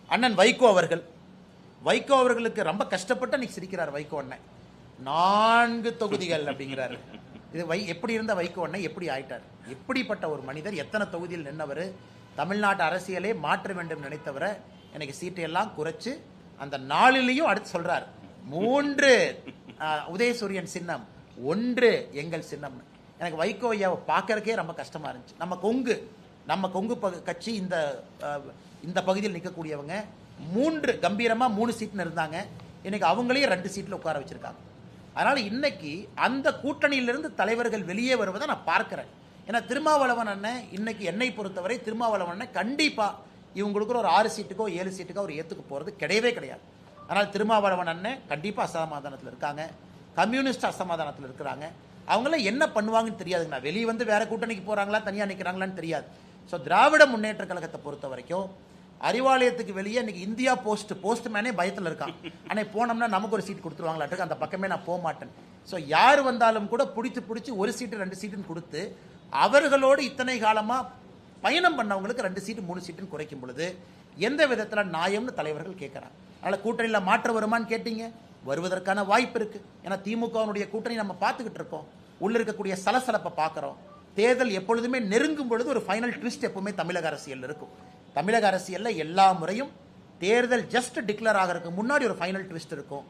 அண்ணன் வைகோ அவர்களுக்கு ரொம்ப கஷ்டப்பட்டு அன்னைக்கு சிரிக்கிறார் வைகோ அண்ணன். 4 தொகுதிகள் அப்படிங்கிறாரு. இது எப்படி இருந்த வைகோ அண்ணன் எப்படி ஆயிட்டார்? எப்படிப்பட்ட ஒரு மனிதர், எத்தனை தொகுதியில் நின்றவர், தமிழ்நாட்டு அரசியலே மாற்ற வேண்டும் நினைத்தவரை எனக்கு சீட்டையெல்லாம் குறைச்சு அந்த 4லையும் அடுத்து சொல்றார் 3 உதயசூரியன் சின்னம், 1 எங்கள் சின்னம். எனக்கு வைகோ ஐயாவை பார்க்கறக்கே ரொம்ப கஷ்டமா இருந்துச்சு. நம்ம கொங்கு கட்சி இந்த பகுதியில் நிற்கக்கூடியவங்க 3 கம்பீரமா 3 சீட்னு இருந்தாங்க. இன்னைக்கு அவங்களையும் 2 சீட்ல உட்கார வச்சிருக்காங்க. அதனால இன்னைக்கு அந்த கூட்டணியிலிருந்து தலைவர்கள் வெளியே வருவதை நான் பார்க்கிறேன். ஏன்னா திருமாவளவன் அண்ணன் இன்னைக்கு என்னை பொறுத்தவரை திருமாவளவன் அண்ணன் கண்டிப்பா இவங்களுக்கு ஒரு 6 சீட்டுக்கோ 7 சீட்டுக்கோ அவர் ஏத்துக்கு போறது கிடையவே கிடையாது. அதனால் திருமாவளவன் அண்ணன் கண்டிப்பா அசமாதானத்தில் இருக்காங்க, கம்யூனிஸ்ட் அசமாதானத்தில் இருக்கிறாங்க. அவங்களாம் என்ன பண்ணுவாங்கன்னு தெரியாதுங்கண்ணா. வெளியே வேற கூட்டணிக்கு போறாங்களா, தனியா நிற்கிறாங்களான்னு தெரியாது. ஸோ திராவிட முன்னேற்ற கழகத்தை பொறுத்த வரைக்கும் அறிவாலயத்துக்கு வெளியே இன்னைக்கு இந்தியா போஸ்ட் மேனே பயத்தில் இருக்கான். ஆனால் போனோம்னா நமக்கு ஒரு சீட் கொடுத்துருவாங்களாட்டுக்கு, அந்த பக்கமே நான் போக மாட்டேன். ஸோ யார் வந்தாலும் கூட பிடிச்சி 1 சீட்டு 2 சீட்டுன்னு கொடுத்து அவர்களோடு இத்தனை காலமாக பயணம் பண்ணவங்களுக்கு 2 சீட்டு 3 சீட்டுன்னு குறைக்கும் பொழுது எந்த விதத்தில் நியாயம்னு தலைவர்கள் கேட்குறாங்க. அதனால் கூட்டணியில் மாற்றம் வருமானு கேட்டீங்க, வருவதற்கான வாய்ப்பு இருக்கு. ஏன்னா திமுகவுடைய கூட்டணி நம்ம பார்த்துக்கிட்டு இருக்கோம், உள்ள இருக்கக்கூடிய சலசலப்பை பார்க்குறோம். தேர்தல் எப்பொழுதுமே நெருங்கும் பொழுது ஒரு ஃபைனல் ட்விஸ்ட் எப்பவுமே தமிழக அரசியல் இருக்கும். தமிழக அரசியல்ல எல்லா முறையும் தேர்தல் ஜஸ்ட் டிக்ளேர் ஆகிறதுக்கு முன்னாடி ஒரு ஃபைனல் ட்விஸ்ட் இருக்கும்.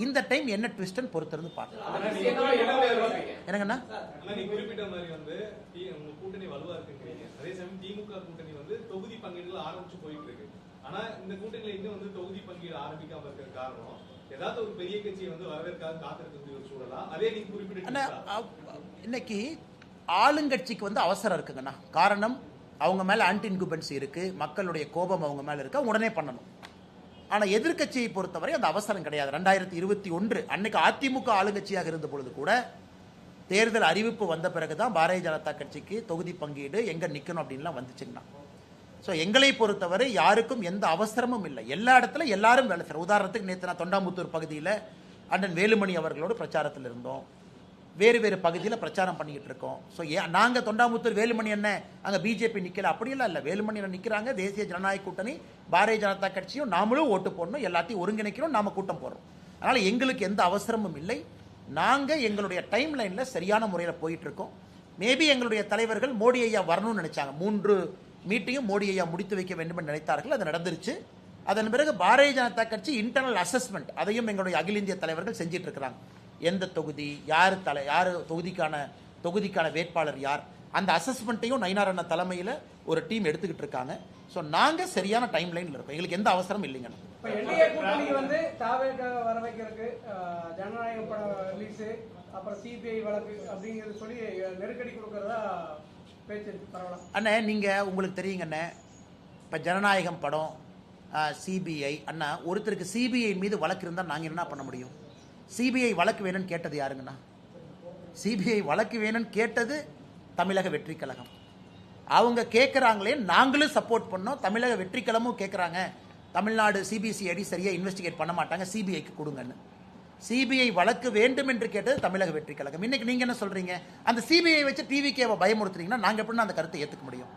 இந்த டைம் என்ன ட்விஸ்ட்னு பொறுத்திருந்து பார்க்கலாம். என்னங்கண்ணா, நீங்க குறிப்பிட்ட மாதிரி உங்க கூட்டணி வலுவா இருக்குங்கிறீங்க. அதே சமயம் திமுக கூட்டணி தொகுதி பங்கீடுல ஆரம்பிச்சு போயிட்டு இருக்கு. ஆனா இந்த கூட்டணியில இன்னும் தொகுதி பங்கீடு ஆரம்பிக்காம இருக்கிற காரணம் ஏதாவது ஒரு பெரிய கட்சியை வரவேற்காக காத்திருக்க ஒரு சூழலா? அதே நீங்க குறிப்பிட்ட இன்னைக்கு ஆளுங்கட்சிக்கு அவசரம் இருக்குங்கண்ணா. காரணம், அவங்க மேல ஆன்டி இன்குபென்சி இருக்கு, மக்களுடைய கோபம் அவங்க மேல இருக்கு, உடனே பண்ணணும். ஆனா எதிர்கட்சியை பொறுத்தவரை அந்த அவசரம் கிடையாது. 2021 அன்னைக்கு அதிமுக ஆளுங்கட்சியாக இருந்த பொழுது கூட தேர்தல் அறிவிப்பு வந்த பிறகுதான் பாரதிய ஜனதா கட்சிக்கு தொகுதி பங்கீடு எங்க நிக்கணும் அப்படின்லாம் வந்துச்சுங்கண்ணா. ஸோ எங்களை பொறுத்தவரை யாருக்கும் எந்த அவசரமும் இல்லை. எல்லா இடத்துல எல்லாரும் வேலை செய்யறோம். உதாரணத்துக்கு நேற்று நான் தொண்டாமுத்தூர் பகுதியில் அண்ணன் வேலுமணி அவர்களோடு பிரச்சாரத்தில் இருந்தோம், வேறு பகுதியில் பிரச்சாரம் பண்ணிக்கிட்டு இருக்கோம். ஸோ நாங்கள் தொண்டாமுத்தூர் வேலுமணி என்ன அங்கே பிஜேபி நிற்கல அப்படியெல்லாம் இல்லை. வேலுமணி நிற்கிறாங்க, தேசிய ஜனநாயக கூட்டணி பாரதிய ஜனதா கட்சியும் நாமளும் ஓட்டு போடணும், எல்லாத்தையும் ஒருங்கிணைக்கிறோம், நாம கூட்டம் போடுறோம். அதனால் எங்களுக்கு எந்த அவசரமும் இல்லை. நாங்கள் எங்களுடைய டைம் லைனில் சரியான முறையில் போயிட்டு இருக்கோம். மேபி எங்களுடைய தலைவர்கள் மோடி ஐயா வரணும்னு நினைச்சாங்க, 3 மீட்டிங்கும் மோடி ஐயா முடித்து வைக்க வேண்டும் என்று நினைத்தார்கள், அது நடந்துருச்சு. அதன் பிறகு பாரதிய ஜனதா கட்சி இன்டர்னல் அசஸ்மெண்ட் அதையும் எங்களுடைய அகில இந்திய தலைவர்கள் செஞ்சிட்டு இருக்கிறாங்க. எந்த தொகுதி, யார் தொகுதிக்கான வேட்பாளர் யார், அந்த அசஸ்மெண்ட்டையும் நயினார் அண்ணா தலைமையில் ஒரு டீம் எடுத்துக்கிட்டு இருக்காங்க. ஸோ நாங்கள் சரியான டைம் லைனில் இருக்கோம், எங்களுக்கு எந்த அவசரம் இல்லைங்க. வர வைக்கிறதுக்கு ஜனநாயக படம் ரிலீஸ், அப்புறம் சிபிஐ வழக்கு அப்படிங்கிறது சொல்லி நெருக்கடி கொடுக்கறதா பேச்சு பரவலாம். அண்ணே, நீங்கள் உங்களுக்கு தெரியுங்க அண்ணே, இப்போ ஜனநாயகம் படம், சிபிஐ அண்ணா, ஒருத்தருக்கு சிபிஐ மீது வழக்கு இருந்தால் நாங்கள் என்ன பண்ண முடியும்? சிபிஐ வழக்கு வேணும்னு கேட்டது யாருங்கண்ணா? சிபிஐ வழக்கு வேணும்னு கேட்டது தமிழக வெற்றி கழகம். அவங்க கேட்குறாங்களே, நாங்களும் சப்போர்ட் பண்ணோம். தமிழக வெற்றி கழகமும் கேட்குறாங்க, தமிழ்நாடு சிபிசிஐடி சரியாக இன்வெஸ்டிகேட் பண்ண மாட்டாங்க, சிபிஐக்கு கொடுங்கன்னு. சிபிஐ வழக்கு வேண்டும் என்று கேட்டது தமிழக வெற்றி கழகம். இன்னைக்கு நீங்க என்ன சொல்றீங்க? அந்த சிபிஐ வச்சு டிவிகேவை பயமுறுத்துறீங்கன்னா நாங்க எப்படி அந்த கருத்தை ஏற்றுக்க முடியும்?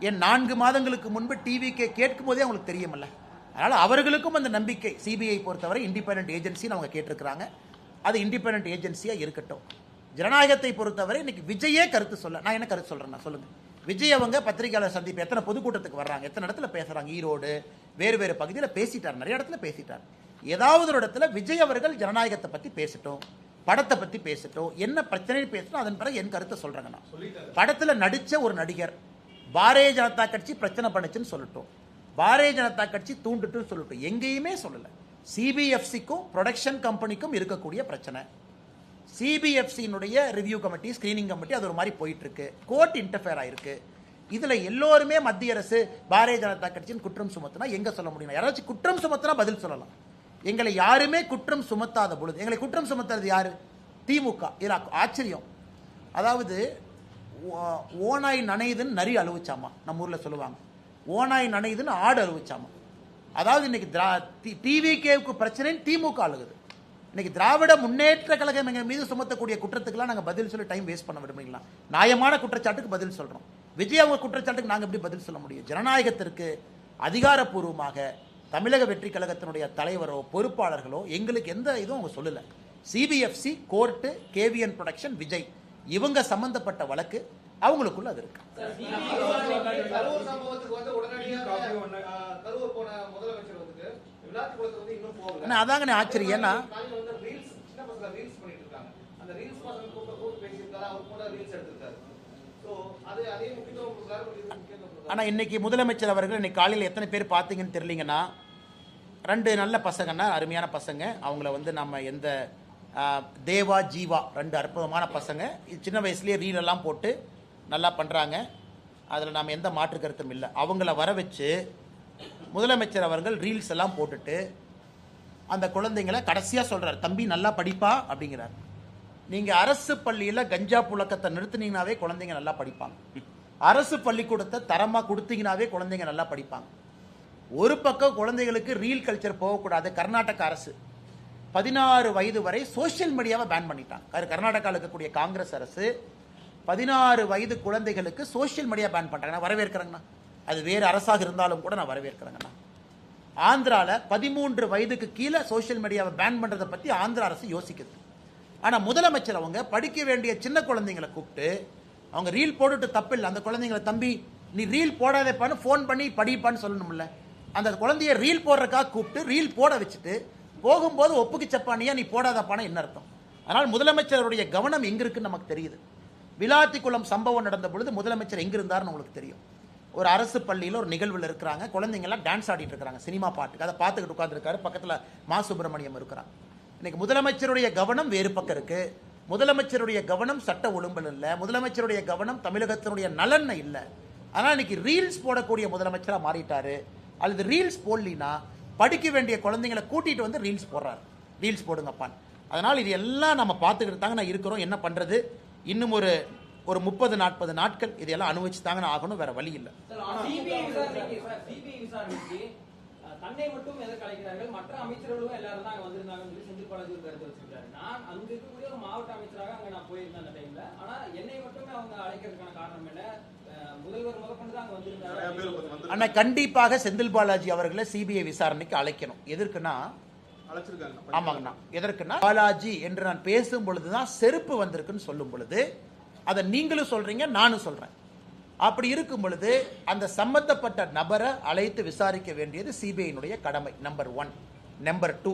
ஏன் 4 மாதங்களுக்கு முன்பு டிவிகே கேட்கும் போதே அவங்களுக்கு தெரியுமல்ல. அதனால அவர்களுக்கும் அந்த நம்பிக்கை. சிபிஐ பொறுத்தவரை இண்டிபெண்டன்ட் ஏஜென்சின்னு அவங்க கேட்டிருக்கிறாங்க. அது இண்டிபெண்டன்ட் ஏஜென்சியா இருக்கட்டும். ஜனநாயகத்தை பொறுத்தவரை இன்னைக்கு விஜயே கருத்து சொல்ல, நான் என்ன கருத்து சொல்றேன் சொல்லுங்க. விஜய் அவங்க பத்திரிகையாளர் சந்திப்பு எத்தனை பொதுக்கூட்டத்துக்கு வர்றாங்க, எத்தனை இடத்துல பேசுறாங்க, ஈரோடு வேறு பகுதியில் பேசிட்டார், நிறைய இடத்துல பேசிட்டார். ஏதாவது ஒரு இடத்துல விஜய் அவர்கள் ஜனநாயகத்தை பத்தி பேசட்டும், படத்தை பத்தி பேசட்டும், என்ன பிரச்சனை பேசட்டும், அதன் பிறகு என் கருத்தை சொல்றேங்க. நான் படத்துல நடிச்ச ஒரு நடிகர் பாரதிய ஜனதா கட்சி பிரச்சனை பண்ணுச்சுன்னு சொல்லட்டும், பாரதிய ஜனதா கட்சி தூண்டுட்டுன்னு சொல்லட்டும், எங்கேயுமே சொல்லல. சிபிஎஃப்சிக்கும் ப்ரொடக்ஷன் கம்பெனிக்கும் இருக்கக்கூடிய பிரச்சனை. சிபிஎஃப்சியினுடைய ரிவ்யூ கமிட்டி, ஸ்கிரீனிங் கமிட்டி, அது ஒரு மாதிரி போயிட்டு இருக்கு. கோர்ட் இன்டர்ஃபியர் ஆயிருக்கு. இதுல எல்லோருமே மத்திய அரசு பாரதிய ஜனதா கட்சியின் குற்றம் சுமத்தினா எங்க சொல்ல முடியும்? யாராச்சும் குற்றம் சுமத்தினா பதில் சொல்லலாம். எங்களை யாருமே குற்றம் சுமத்தாத பொழுது, எங்களை குற்றம் சுமத்துறது யாரு? திமுக. இதுல ஆச்சரியம், அதாவது ஓனாய் நனையுதுன்னு நரி அழுவிச்சாமா, நம்ம ஊர்ல சொல்லுவாங்க. ஓனாய் நனையுதுன்னு ஆடு அழுவிச்சாமா. அதாவது இன்னைக்கு டிவிகேவுக்கு பிரச்சனை திமுக அழுகுது. இன்னைக்கு திராவிட முன்னேற்ற கழகம் எங்க மீது சுமத்தக்கூடிய குற்றத்துக்கெல்லாம் நாங்க பதில் சொல்லி டைம் வேஸ்ட் பண்ண விரும்புறீங்களா? நியாயமான குற்றச்சாட்டுக்கு பதில் சொல்றோம். விஜய் அவங்க குற்றச்சாட்டுக்கு நாங்க எப்படி பதில் சொல்ல முடியும்? ஜனநாயகத்திற்கு அதிகாரப்பூர்வமாக தமிழக வெற்றி கழகத்தினுடைய தலைவரோ பொறுப்பாளர்களோ எங்களுக்கு எந்த இதுவும் அவங்க சொல்லல. CBFC, court, KVN production, Vijay இவங்க சம்பந்தப்பட்ட வழக்கு அவங்களுக்குள்ள அது இருக்கு. அதாங்க ஆச்சரியம். ஏன்னா ஆனா இன்னைக்கு முதலமைச்சர் அவர்கள் இன்னைக்கு காலையில் எத்தனை பேர் பார்த்தீங்கன்னு தெரியலீங்கன்னா, 2 நல்ல பசங்கன்னா, அருமையான பசங்க. அவங்கள வந்து நம்ம எந்த தேவா ஜீவா 2 அற்புதமான பசங்க. சின்ன வயசுலேயே ரீல் எல்லாம் போட்டு நல்லா பண்ணுறாங்க. அதில் நாம் எந்த மாற்று கருத்தும் இல்லை. அவங்கள வர வச்சு முதலமைச்சர் அவர்கள் ரீல்ஸ் எல்லாம் போட்டுட்டு அந்த குழந்தைங்களை கடைசியாக சொல்கிறார், தம்பி நல்லா படிப்பா அப்படிங்கிறார். நீங்கள் அரசு பள்ளியில் கஞ்சா புழக்கத்தை நிறுத்தினீங்கனாவே குழந்தைங்க நல்லா படிப்பாங்க. அரசு பள்ளிக்கூடத்தை தரமாக கொடுத்தீங்கனாவே குழந்தைங்க நல்லா படிப்பாங்க. ஒரு பக்கம் குழந்தைகளுக்கு ரீல் கல்ச்சர் போகக்கூடாது. கர்நாடக அரசு 16 வயது வரை சோசியல் மீடியாவை பேன் பண்ணிட்டாங்க. கர்நாடகாவில் இருக்கக்கூடிய காங்கிரஸ் அரசு 16 வயது குழந்தைகளுக்கு சோசியல் மீடியா பேன் பண்றாங்க. நான் வரவேற்கிறேங்கண்ணா. அது வேறு அரசாக இருந்தாலும் கூட நான் வரவேற்கிறேங்கண்ணா. ஆந்திரால 13 வயதுக்கு கீழே சோசியல் மீடியாவை பேன் பண்றதை பத்தி ஆந்திரா அரசு யோசிக்குது. ஆனா முதலமைச்சர் அவங்க படிக்க வேண்டிய சின்ன குழந்தைங்களை கூப்பிட்டு அவங்க ரீல் போட்டுட்டு தப்பில்லை. அந்த குழந்தைங்களை, தம்பி நீ ரீல் போடாதப்பான்னு ஃபோன் பண்ணி படிப்பான்னு சொல்லணும்ல. அந்த குழந்தைய ரீல் போடுறதுக்காக கூப்பிட்டு ரீல் போட வச்சுட்டு போகும்போது ஒப்புக்கு சப்பானியா நீ போடாதப்பான என்ன அர்த்தம்? அதனால் முதலமைச்சருடைய கவனம் எங்க இருக்குன்னு நமக்கு தெரியுது. விளாத்திக்குளம் சம்பவம் நடந்த பொழுது முதலமைச்சர் எங்க இருந்தாருன்னு உங்களுக்கு தெரியும். ஒரு அரசு பள்ளியில் ஒரு நிகழ்வில் இருக்கிறாங்க. குழந்தைங்கள்லாம் டான்ஸ் ஆடிட்டு இருக்காங்க சினிமா பாட்டுக்கு. அதை பார்த்துக்கிட்டு உட்காந்துருக்காரு. பக்கத்தில் மா சுப்பிரமணியம் இருக்கிறாங்க. இன்னைக்கு முதலமைச்சருடைய கவனம் வேறு பக்கம் இருக்கு. முதலமைச்சருடைய கவனம் சட்ட ஒழுங்கல் இல்லை. முதலமைச்சருடைய கவனம் தமிழகத்தினுடைய நலன் இல்லை. ஆனால் இன்னைக்கு ரீல்ஸ் போடக்கூடிய முதலமைச்சராக மாறிட்டாரு. அல்லது ரீல்ஸ் போடலினா படிக்க வேண்டிய குழந்தைங்களை கூட்டிட்டு வந்து ரீல்ஸ் போடுறாரு. ரீல்ஸ் போடுங்கப்பான். அதனால் இது எல்லாம் நம்ம பார்த்துக்கிட்டு தாங்க நான் இருக்கிறோம். என்ன பண்றது? இன்னும் ஒரு 30-40 நாட்கள் இதெல்லாம் அனுபவிச்சு தாங்க ஆகணும். வேற வழி இல்லை. தன்னை மட்டும் எதற்கு அழைக்கிறார்கள்? மற்ற அமைச்சர்களும் எல்லாரும் தான் அங்க வந்திருந்தாங்கன்னு செந்தில் பாலாஜி ஒரு கருத்து வச்சிருக்காரு. நான் அங்க இருக்கக்கூடிய ஒரு மாவட்ட அமைச்சராக அங்க நான் போயிருந்தேன் அந்த டைம்ல. ஆனா என்னை மட்டுமே அவங்க அழைக்கிறதுக்கான காரணம் என்ன? முதல்வர் முதற்கொண்டு தான் அங்க வந்திருந்தாங்க. ஆனா கண்டிப்பாக செந்தில் பாலாஜி அவர்களை சிபிஐ விசாரணைக்கு அழைக்கணும். எதற்குன்னா ஆமாங்கண்ணா, எதற்குன்னா பாலாஜி என்று நான் பேசும் பொழுதுதான் செருப்பு வந்திருக்குன்னு சொல்லும் பொழுது அதை நீங்களும் சொல்றீங்க, நானும் சொல்றேன். அப்படி இருக்கும் பொழுது அந்த சம்பந்தப்பட்ட நபரை அழைத்து விசாரிக்க வேண்டியது சிபிஐனுடைய கடமை. நம்பர் 1. நம்பர் 2,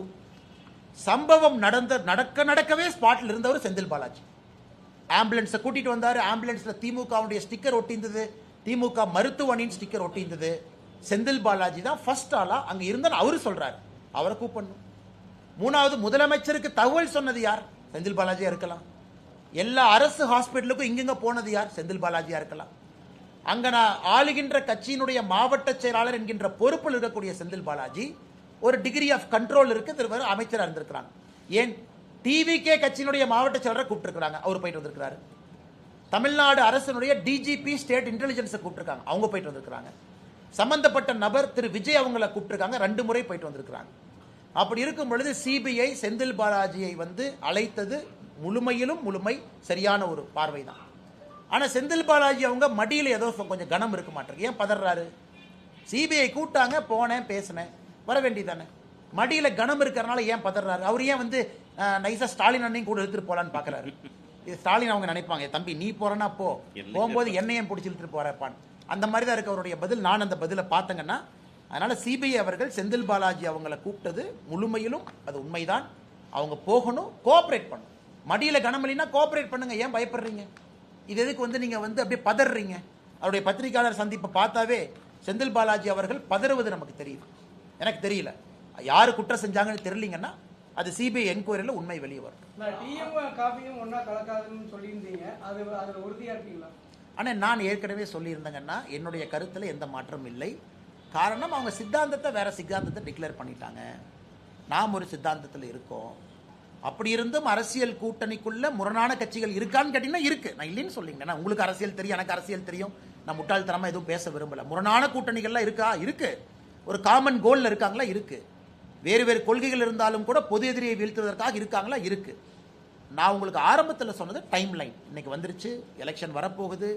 சம்பவம் நடக்கவே ஸ்பாட்ல இருந்தவர் செந்தில் பாலாஜி. ஆம்புலன்ஸை கூட்டிட்டு வந்தாரு. ஆம்புலன்ஸ்ல திமுகவுடைய ஸ்டிக்கர் ஒட்டியிருந்தது, திமுக மருத்துவமனையின் ஸ்டிக்கர் ஒட்டியிருந்தது. செந்தில் பாலாஜி தான் ஃபர்ஸ்ட் ஆளா அங்க இருந்தாலும் அவரு சொல்றாரு, அவரை கூப்பிடணும். 3வது, முதலமைச்சருக்கு தகவல் சொன்னது யார்? செந்தில் பாலாஜியா இருக்கலாம். எல்லா அரசு ஹாஸ்பிட்டலுக்கும் இங்க போனது யார்? செந்தில் பாலாஜியா இருக்கலாம். அங்க நான் ஆளுகின்ற கட்சியினுடைய மாவட்ட செயலாளர் என்கின்ற பொறுப்பில் இருக்கக்கூடிய செந்தில் பாலாஜி ஒரு டிகிரி ஆஃப் கண்ட்ரோல் இருக்கு, அமைச்சராக இருந்திருக்கிறாங்க. ஏன் டிவிகே கட்சியினுடைய மாவட்ட செயலாளரை கூப்பிட்டுருக்காங்க, அவர் போயிட்டு வந்திருக்கிறாரு. தமிழ்நாடு அரசினுடைய டிஜிபி ஸ்டேட் இன்டெலிஜென்ஸை கூப்பிட்டுருக்காங்க, அவங்க போயிட்டு வந்திருக்கிறாங்க. சம்பந்தப்பட்ட நபர் திரு விஜய் அவங்களை கூப்பிட்டுருக்காங்க, 2 முறை போயிட்டு வந்திருக்கிறாங்க. அப்படி இருக்கும் பொழுது சிபிஐ செந்தில் பாலாஜியை வந்து அழைத்தது முழுமையிலும் முழுமை சரியான ஒரு பார்வை தான். ஆனால் செந்தில் பாலாஜி அவங்க மடியில் ஏதோ கொஞ்சம் கனம் இருக்க மாட்டேங்குது. ஏன் பதறாரு? சிபிஐ கூட்டாங்க, போனேன், பேசினேன், வர வேண்டியதானே. மடியில் கனம் இருக்கிறனால ஏன் பதறாரு? அவர் ஏன் வந்து நைஸாக ஸ்டாலின் அண்ணையும் கூட இழுத்துட்டு போகலான்னு பார்க்குறாரு? இது ஸ்டாலின் அவங்க நினைப்பாங்க, தம்பி நீ போறனா போகும்போது என்னையும் பிடிச்சி இழுத்துட்டு போறப்பான். அந்த மாதிரி தான் இருக்கு அவருடைய பதில். நான் அந்த பதிலை பார்த்தங்கன்னா, அதனால சிபிஐ அவர்கள் செந்தில் பாலாஜி அவங்களை கூப்பிட்டது முழுமையிலும் அது உண்மைதான். அவங்க போகணும், கோஆபரேட் பண்ணணும். மடியில் கனமலினா கோஆபரேட் பண்ணுங்க, ஏன் பயப்படுறீங்க? இது எதுக்கு வந்து நீங்க வந்து அப்படியே பதறீங்க? அவருடைய பத்திரிகையாளர் சந்திப்பை பார்த்தாவே செந்தில் பாலாஜி அவர்கள் பதறுவது நமக்கு தெரியுது. எனக்கு தெரியல யாரு குற்றம் செஞ்சாங்கன்னு தெரியலீங்கன்னா அது சிபிஐ என்கொயரியில் உண்மை வெளியே வரும். டீயும் காஃபியும் ஒன்றா கலக்காதுன்னு சொல்லியிருந்தீங்க, அதில் உறுதியாக இருக்கீங்களா? ஆனால் நான் ஏற்கனவே சொல்லியிருந்தேங்கன்னா என்னுடைய கருத்தில் எந்த மாற்றமும் இல்லை. காரணம், அவங்க சித்தாந்தத்தை வேற சித்தாந்தத்தை டிக்ளேர் பண்ணிட்டாங்க, நாம் ஒரு சித்தாந்தத்தில் இருக்கோம். அப்படி இருந்தும் அரசியல் கூட்டணிக்குள்ள முரணான கட்சிகள் இருக்கான்னு கேட்டீங்கன்னா இருக்கு. நான் இல்லைன்னு சொல்லிங்க, உங்களுக்கு அரசியல் தெரியும், எனக்கு அரசியல் தெரியும், நான் முட்டாள்தனமா எதுவும் பேச விரும்பல. முரணான கூட்டணிகள்லாம் இருக்கா? இருக்கு. ஒரு காமன் கோல்ல இருக்காங்களா? இருக்கு. வேறு வேறு கொள்கைகள் இருந்தாலும் கூட பொது எதிரியை வீழ்த்துவதற்காக இருக்காங்களா? இருக்கு. நான் உங்களுக்கு ஆரம்பத்தில் சொன்னது டைம் லைன் இன்னைக்கு வந்துருச்சு. எலெக்ஷன் வரப்போகுது,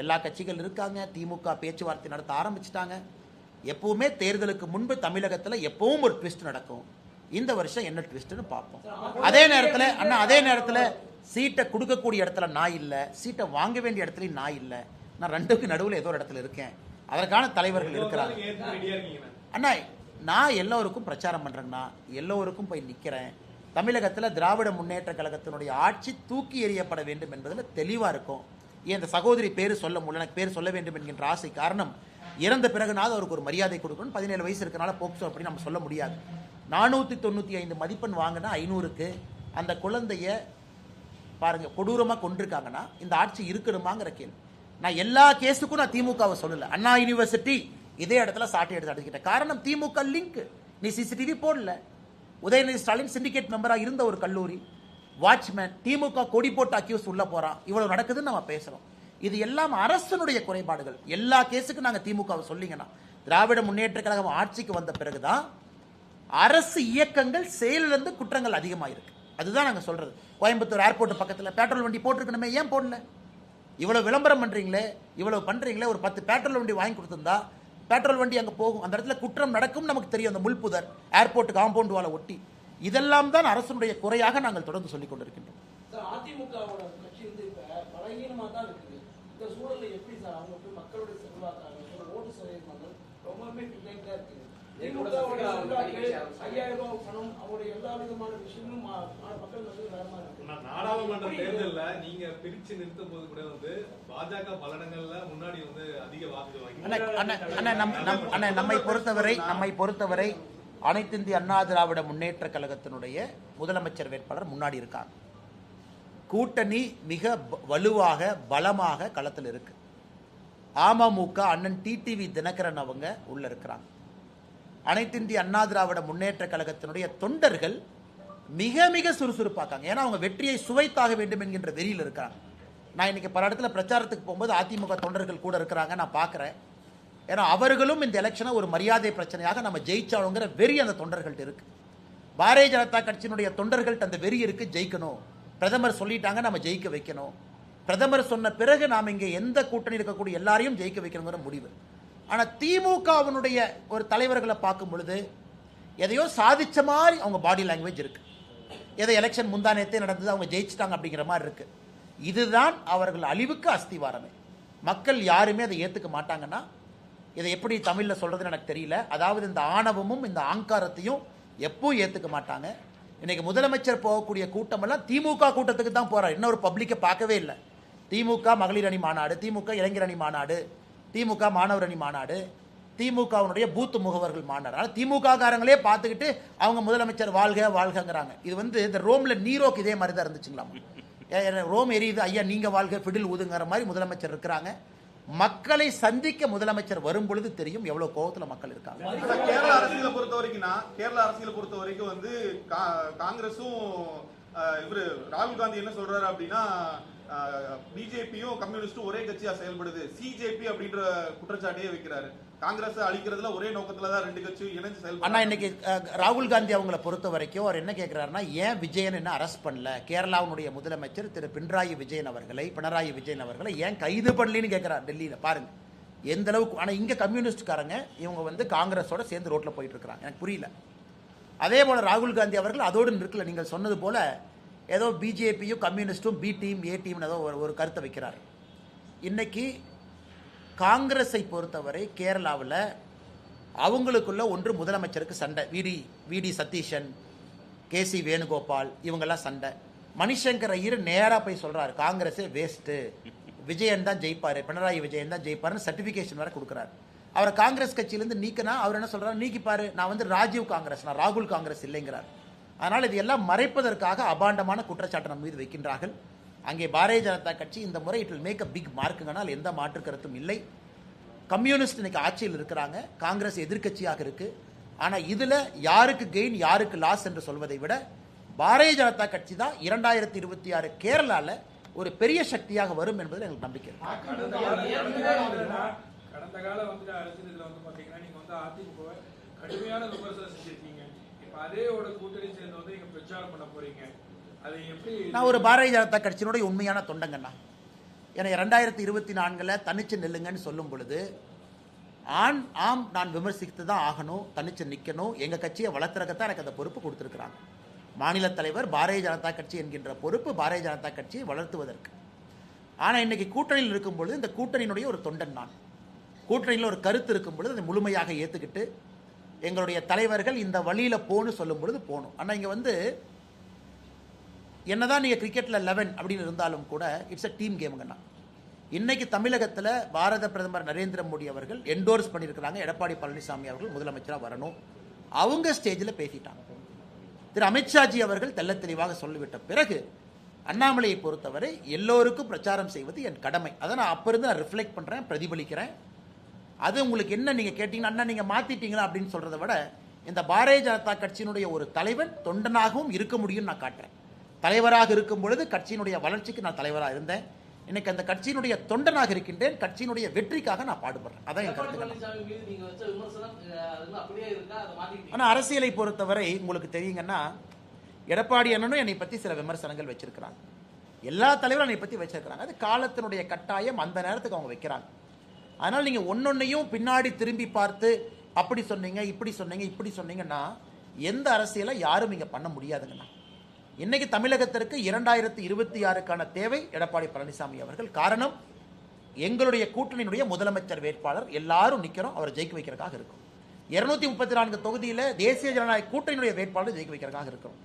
எல்லா கட்சிகள் இருக்காங்க, திமுக பேச்சுவார்த்தை நடத்த ஆரம்பிச்சிட்டாங்க. எப்பவுமே தேர்தலுக்கு முன்பு தமிழகத்தில் எப்பவும் ஒரு ட்விஸ்ட் நடக்கும். இந்த வருஷம் என்ன ட்விஸ்ட்னு பார்ப்போம். அதே நேரத்தில் சீட்டை கொடுக்கக்கூடிய இடத்துல நான் இல்லை, சீட்டை வாங்க வேண்டிய இடத்துலையும் நான் இல்லை. நான் ரெண்டுக்கு நடுவில் ஏதோ ஒரு இடத்துல இருக்கேன். அதற்கான தலைவர்கள் இருக்கிறாங்க. அண்ணா, நான் எல்லோருக்கும் பிரச்சாரம் பண்றேன்னா, எல்லோருக்கும் போய் நிற்கிறேன். தமிழகத்தில் திராவிட முன்னேற்ற கழகத்தினுடைய ஆட்சி தூக்கி எறியப்பட வேண்டும் என்பதில் தெளிவாக இருக்கும். ஏன் இந்த சகோதரி பேர் சொல்ல முடியல, எனக்கு பேர் சொல்ல வேண்டும் என்கின்ற ஆசை. காரணம், இறந்த பிறகுனாவது அவருக்கு ஒரு மரியாதை கொடுக்கணும். 17 வயசு இருக்கனால போக்சோ அப்படி நம்ம சொல்ல முடியாது. 495 மதிப்பெண் வாங்கினா 500க்கு அந்த குழந்தைய பாருங்க கொடூரமாக கொண்டிருக்காங்கன்னா இந்த ஆட்சி இருக்கணுமாங்கிற கேள்வி. நான் எல்லா கேஸுக்கும் நான் திமுகவை சொல்லல. அண்ணா யூனிவர்சிட்டி இதே இடத்துல சாட்டை எடுத்து அடிக்கிட்டேன். காரணம், திமுக லிங்க். நீ சிசிடிவி போடல. உதயநிதி ஸ்டாலின் சிண்டிகேட் மெம்பரா இருந்த ஒரு கல்லூரி, வாட்ச்மேன், திமுக கொடி போட்டு அக்யூஸ் உள்ள போறான். இவ்வளவு நடக்குதுன்னு நம்ம பேசுறோம். இது எல்லாம் அரசனுடைய குறைபாடுகள். எல்லா கேஸுக்கும் நாங்க திமுகவை சொல்லிங்கன்னா, திராவிட முன்னேற்ற கழகம் ஆட்சிக்கு வந்த பிறகுதான் அரசு இயக்கங்கள் செயலிழந்து குற்றங்கள் அதிகமாயிருக்கு. அதுதான் நாங்க சொல்றது. கோயம்புத்தூர் ஏர்போர்ட் பக்கத்தில் பெட்ரோல் வண்டி போட்டிருக்கணுமே, ஏன் போடல? இவ்வளவு விளம்பரம் பண்றீங்களே, இவ்வளவு பண்றீங்களே, ஒரு 10 பெட்ரோல் வண்டி வாங்கி கொடுத்திருந்தா பெட்ரோல் வண்டி அங்க போகும். அந்த இடத்துல குற்றம் நடக்கும் நமக்கு தெரியும். அந்த முள்புதர் ஏர்போர்ட் காம்பவுண்ட் வால ஒட்டி, இதெல்லாம் தான் அரசுடைய குறையாக நாங்கள் தொடர்ந்து சொல்லிக் கொண்டிருக்கின்றோம். அதிமுகவோட கட்சி வந்து இப்ப பலகீனமா தான் இருக்குது. இந்த சூழல்ல எப்படி சார் அவங்க மக்களுடைய செல்வாக்காக ஓட்டு சதவீதங்கள் ரொம்பவே பின்தங்கி இருக்குது. திமுகவோட 5000 ரூபாய் பணம், அவருடைய எல்லா விதமான விஷயமும் மக்கள் வந்து வேற மாதிரி இருக்கு. நாடாளுமன்ற தேர்தல்ல நீங்க பிரிச்சு நிறுத்தும் போது கூட வந்து பாஜக பல இடங்கள்ல முன்னாடி வந்து அதிக வாக்குகள் வாங்கி, நம்மை பொறுத்தவரை அனைத்து இந்திய அண்ணா திராவிட முன்னேற்ற கழகத்தினுடைய முதலமைச்சர் வேட்பாளர் முன்னாடி இருக்காங்க. கூட்டணி மிக வலுவாக பலமாக களத்தில் இருக்கு. அமமுக அண்ணன் டிடிவி தினகரன் அவங்க உள்ள இருக்கிறாங்க. அனைத்து இந்திய அண்ணா திராவிட முன்னேற்ற கழகத்தினுடைய தொண்டர்கள் மிக மிக சுறுசுறுப்பாக்காங்க. ஏன்னா அவங்க வெற்றியை சுவைத்தாக வேண்டும் என்கின்ற வெறியில் இருக்காங்க. நான் இன்னைக்கு பல இடத்துல பிரச்சாரத்துக்கு போகும்போது அதிமுக தொண்டர்கள் கூட இருக்கிறாங்க, நான் பார்க்குறேன். ஏன்னா அவர்களும் இந்த எலெக்ஷனை ஒரு மரியாதை பிரச்சனையாக நம்ம ஜெயிச்சாலுங்கிற வெறி அந்த தொண்டர்கள்ட்ட இருக்கு. பாரதிய ஜனதா கட்சியினுடைய தொண்டர்கள்ட்ட அந்த வெறி இருக்கு. ஜெயிக்கணும், பிரதமர் சொல்லிட்டாங்க, நம்ம ஜெயிக்க வைக்கணும். பிரதமர் சொன்ன பிறகு நாம் இங்கே எந்த கூட்டணி இருக்கக்கூடிய எல்லாரையும் ஜெயிக்க வைக்கணுங்கிற முடிவு. ஆனால் திமுகவினுடைய ஒரு தலைவர்களை பார்க்கும் பொழுது எதையோ சாதிச்ச மாதிரி அவங்க பாடி லாங்குவேஜ் இருக்கு. ஏதோ எலெக்ஷன் முந்தானத்தே நடந்தது, அவங்க ஜெயிச்சிட்டாங்க அப்படிங்கிற மாதிரி இருக்கு. இதுதான் அவர்கள் அழிவுக்கு அஸ்திவாரமே. மக்கள் யாருமே அதை ஏற்றுக்க மாட்டாங்கன்னா, இதை எப்படி தமிழில் சொல்றதுன்னு எனக்கு தெரியல. அதாவது இந்த ஆணவமும் இந்த ஆங்காரத்தையும் எப்பவும் ஏற்றுக்க மாட்டாங்க. இன்னைக்கு முதலமைச்சர் போகக்கூடிய கூட்டமெல்லாம் திமுக கூட்டத்துக்கு தான் போறார். இன்னொரு பப்ளிக்கை பார்க்கவே இல்லை. திமுக மகளிர் அணி மாநாடு, திமுக இளைஞர் அணி மாநாடு, திமுக மாணவர் அணி மாநாடு, திமுகவுடைய பூத்து முகவர்கள் மாநாடு. திமுக காரங்களே பார்த்துக்கிட்டு அவங்க முதலமைச்சர் வாழ்க வாழ்கிறாங்க. இது வந்து இந்த ரோம்ல நீரோக்கு இதே மாதிரி தான் இருந்துச்சுங்களாம். ரோம் எரியுது, ஐயா நீங்க வாழ்க ஃபிடில் ஊதுங்கிற மாதிரி முதலமைச்சர் இருக்கிறாங்க. மக்களை சந்திக்க முதலமைச்சர் வரும் பொழுது தெரியும் எவ்வளவு கோபத்துல மக்கள் இருக்காங்க. கேரளா அரசியலை பொறுத்த வரைக்கும் வந்து காங்கிரஸும் இவரு ராகுல் காந்தி என்ன சொல்றாரு அப்படின்னா, பிஜேபியும் கம்யூனிஸ்டும் ஒரே கட்சியா செயல்படுது, சிஜேபி அப்படின்ற குற்றச்சாட்டையே வைக்கிறாரு. காங்கிரஸ் அழிக்கிறதுல ஒரே நோக்கத்துல தான் ரெண்டு கட்சியும் இணைஞ்சு அண்ணா செயல்படுறாங்க. இன்னைக்கு ராகுல் காந்தி அவங்கள பொறுத்த வரைக்கும் அவர் என்ன கேட்கிறாருன்னா, ஏன் விஜயன் என்ன அரெஸ்ட் பண்ணல, கேரளாவுடைய முதலமைச்சர் திரு பினராயி விஜயன் அவர்களை ஏன் கைது பண்ணலன்னு கேட்கிறார் டெல்லியில. பாருங்க எந்த அளவுக்கு. ஆனா இங்க கம்யூனிஸ்ட்காரங்க இவங்க வந்து காங்கிரஸோட சேர்ந்து ரோட்ல போயிட்டு இருக்காங்க. எனக்கு புரியல. அதே போல ராகுல் காந்தி அவர்கள் அதோடு நிற்கல. நீங்கள் சொன்னது போல ஏதோ பிஜேபியும் கம்யூனிஸ்டும் பி டீம் ஏ டீம் ஏதோ ஒரு கருத்தை வைக்கிறார். இன்னைக்கு காங்கிரஸை பொறுத்தவரை கேரளாவில் அவங்களுக்குள்ள ஒன்று முதலமைச்சருக்கு சண்டை. விடி சதீஷன், கேசி வேணுகோபால் இவங்கெல்லாம் சண்டை. மணிசங்கர் ஐயர் நேராக போய் சொல்றாரு, காங்கிரஸே வேஸ்ட்டு, விஜயன் தான் ஜெயிப்பாரு, பினராயி விஜயன் தான் ஜெயிப்பாருன்னு சர்டிஃபிகேஷன் வேற கொடுக்குறாரு. அவரை காங்கிரஸ் கட்சியிலேருந்து நீக்கினா அவர் என்ன சொல்றாரு, நீக்கிப்பாரு, நான் வந்து ராஜீவ் காங்கிரஸ், நான் ராகுல் காங்கிரஸ் இல்லைங்கிறார். அதனால் இது எல்லாம் மறைப்பதற்காக அபாண்டமான குற்றச்சாட்டு நம்ம மீது வைக்கின்றார்கள். அங்கே பாரதிய ஜனதா கட்சி இந்த முறை it will make a big மார்க்குங்கனால் எந்த மாற்று கருத்தும் இல்லை. கம்யூனிஸ்ட் இன்னைக்கு ஆட்சியில் இருக்கிறாங்க, காங்கிரஸ் எதிர்க்கட்சியாக இருக்கு. ஆனால் இதில் யாருக்கு கெயின் யாருக்கு லாஸ் என்று சொல்வதை விட பாரதிய ஜனதா கட்சி தான் 2026 கேரளாவில் ஒரு பெரிய சக்தியாக வரும் என்பதில் எங்களுக்கு நம்பிக்கை இருக்கு. கடந்த காலம் வந்து அரசியல் வந்து பாத்தீங்கன்னா நீங்க வந்து அதிமுக கடுமையான விமர்சனம் செஞ்சிருக்கீங்க. இப்ப அதேயோட கூட்டணி சேர்ந்து வந்து நீங்க பிரச்சாரம் பண்ண போறீங்க. அதை எப்படி? நான் ஒரு பாரதிய ஜனதா கட்சியினுடைய உண்மையான தொண்டங்கண்ணா. ஏன்னா 2024 தனிச்சு நில்லுங்கன்னு சொல்லும் பொழுது ஆம் நான் விமர்சித்து தான் ஆகணும், தனிச்சு நிற்கணும், எங்கள் கட்சியை வளர்த்துறக்கத்தான் எனக்கு அந்த பொறுப்பு கொடுத்துருக்குறாங்க. மாநில தலைவர் பாரதிய ஜனதா கட்சி என்கின்ற பொறுப்பு பாரதிய ஜனதா கட்சியை வளர்த்துவதற்கு. ஆனால் இன்னைக்கு கூட்டணியில் இருக்கும் பொழுது இந்த கூட்டணியினுடைய ஒரு தொண்டன் நான். கூட்டணியில் ஒரு கருத்து இருக்கும் பொழுது அதை முழுமையாக ஏற்றுக்கிட்டு எங்களுடைய தலைவர்கள் இந்த வழியில் போன்னு சொல்லும் பொழுது போகணும். ஆனால் இங்கே வந்து என்னதான் நீங்கள் கிரிக்கெட்டில் 11 அப்படின்னு இருந்தாலும் கூட இட்ஸ் அ டீம் கேமுங்கண்ணா. இன்னைக்கு தமிழகத்தில் பாரத பிரதமர் நரேந்திர மோடி அவர்கள் என்டோர்ஸ் பண்ணியிருக்கிறாங்க, எடப்பாடி பழனிசாமி அவர்கள் முதலமைச்சராக வரணும். அவங்க ஸ்டேஜில் பேசிட்டாங்க. திரு அமித்ஷாஜி அவர்கள் தெள்ள தெளிவாக சொல்லிவிட்ட பிறகு அண்ணாமலையை பொறுத்தவரை எல்லோருக்கும் பிரச்சாரம் செய்வது என் கடமை. அதை நான் அப்போ இருந்து நான் ரிஃப்ளெக்ட் பண்ணுறேன், பிரதிபலிக்கிறேன். அது உங்களுக்கு என்ன நீங்கள் கேட்டீங்கன்னா, அண்ணா நீங்கள் மாற்றிட்டீங்களா அப்படின்னு சொல்கிறத விட இந்த பாரதிய ஜனதா கட்சியினுடைய ஒரு தலைவன் தொண்டனாகவும் இருக்க முடியும்னு நான் காட்டுறேன். தலைவராக இருக்கும் பொழுது கட்சியினுடைய வளர்ச்சிக்கு நான் தலைவராக இருந்தேன். இன்னைக்கு அந்த கட்சியினுடைய தொண்டனாக இருக்கின்றேன். கட்சியினுடைய வெற்றிக்காக நான் பாடுபடுறேன். அதான் என் கருத்து. ஆனால் அரசியலை பொறுத்தவரை உங்களுக்கு தெரியுங்கன்னா, எடப்பாடி அண்ணனும் என்னை பற்றி சில விமர்சனங்கள் வச்சிருக்கிறாங்க. எல்லா தலைவரும் என்னை பற்றி வச்சிருக்கிறாங்க. அது காலத்தினுடைய கட்டாயம், அந்த நேரத்துக்கு அவங்க வைக்கிறாங்க. அதனால் நீங்கள் ஒன்னொன்னையும் பின்னாடி திரும்பி பார்த்து அப்படி சொன்னீங்க இப்படி சொன்னீங்க இப்படி சொன்னீங்கன்னா எந்த அரசியலை யாரும் இங்கே பண்ண முடியாதுங்கண்ணா. இன்னைக்கு தமிழகத்திற்கு 2026க்கான தேவை எடப்பாடி பழனிசாமி அவர்கள். காரணம், எங்களுடைய கூட்டணியினுடைய முதலமைச்சர் வேட்பாளர் எல்லாரும் நிற்கிறோம், அவரை ஜெயிக்க வைக்கிறதுக்காக இருக்கும். 234 தொகுதியில் தேசிய ஜனநாயக கூட்டணியினுடைய வேட்பாளர் ஜெயிக்க வைக்கிறதுக்காக இருக்கிறோம்.